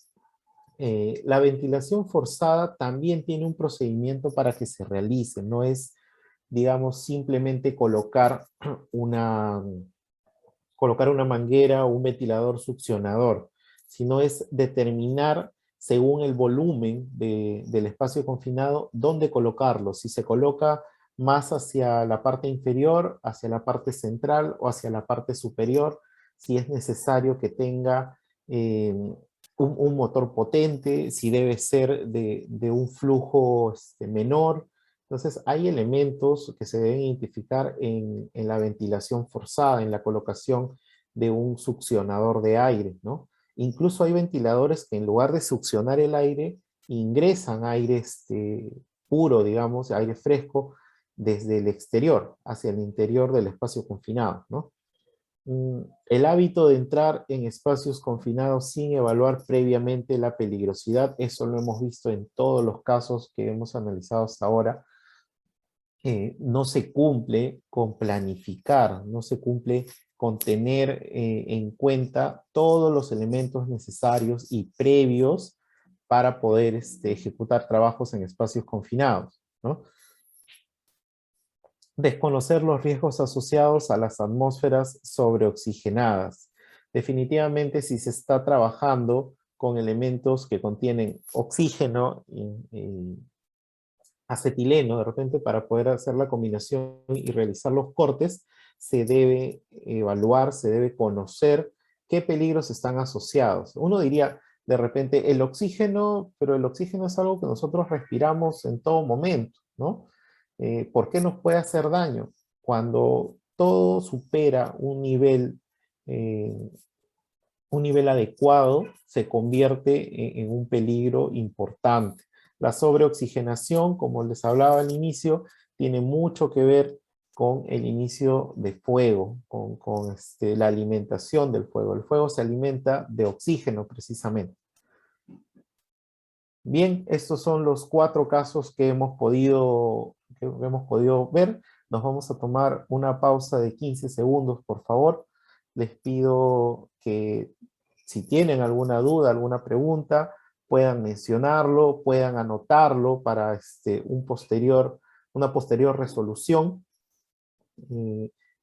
La ventilación forzada también tiene un procedimiento para que se realice, no es, digamos, simplemente colocar una manguera o un ventilador succionador, sino es determinar según el volumen del espacio confinado dónde colocarlo, si se coloca más hacia la parte inferior, hacia la parte central o hacia la parte superior, si es necesario que tenga un motor potente, si debe ser de un flujo menor. Entonces, hay elementos que se deben identificar en la ventilación forzada, en la colocación de un succionador de aire, ¿no? Incluso hay ventiladores que en lugar de succionar el aire, ingresan aire puro, digamos, aire fresco, desde el exterior hacia el interior del espacio confinado, ¿no? El hábito de entrar en espacios confinados sin evaluar previamente la peligrosidad, eso lo hemos visto en todos los casos que hemos analizado hasta ahora, no se cumple con planificar, no se cumple con tener en cuenta todos los elementos necesarios y previos para poder ejecutar trabajos en espacios confinados, ¿no? Desconocer los riesgos asociados a las atmósferas sobreoxigenadas. Definitivamente, si se está trabajando con elementos que contienen oxígeno y acetileno, de repente, para poder hacer la combinación y realizar los cortes, se debe evaluar, se debe conocer qué peligros están asociados. Uno diría, de repente, el oxígeno, pero el oxígeno es algo que nosotros respiramos en todo momento, ¿no? ¿Por qué nos puede hacer daño? Cuando todo supera eh, un nivel adecuado, se convierte en un peligro importante. La sobreoxigenación, como les hablaba al inicio, tiene mucho que ver con el inicio de fuego, con la alimentación del fuego. El fuego se alimenta de oxígeno precisamente. Bien, estos son los 4 casos que hemos podido ver. Nos vamos a tomar una pausa de 15 segundos, por favor. Les pido que si tienen alguna duda, alguna pregunta, puedan mencionarlo, puedan anotarlo para una posterior resolución.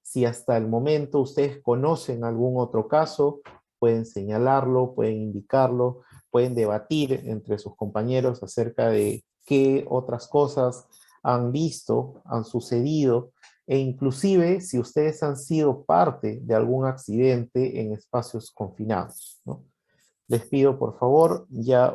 Si hasta el momento ustedes conocen algún otro caso, pueden señalarlo, pueden indicarlo, pueden debatir entre sus compañeros acerca de qué otras cosas han visto, han sucedido, e inclusive si ustedes han sido parte de algún accidente en espacios confinados, ¿no? Les pido, por favor, ya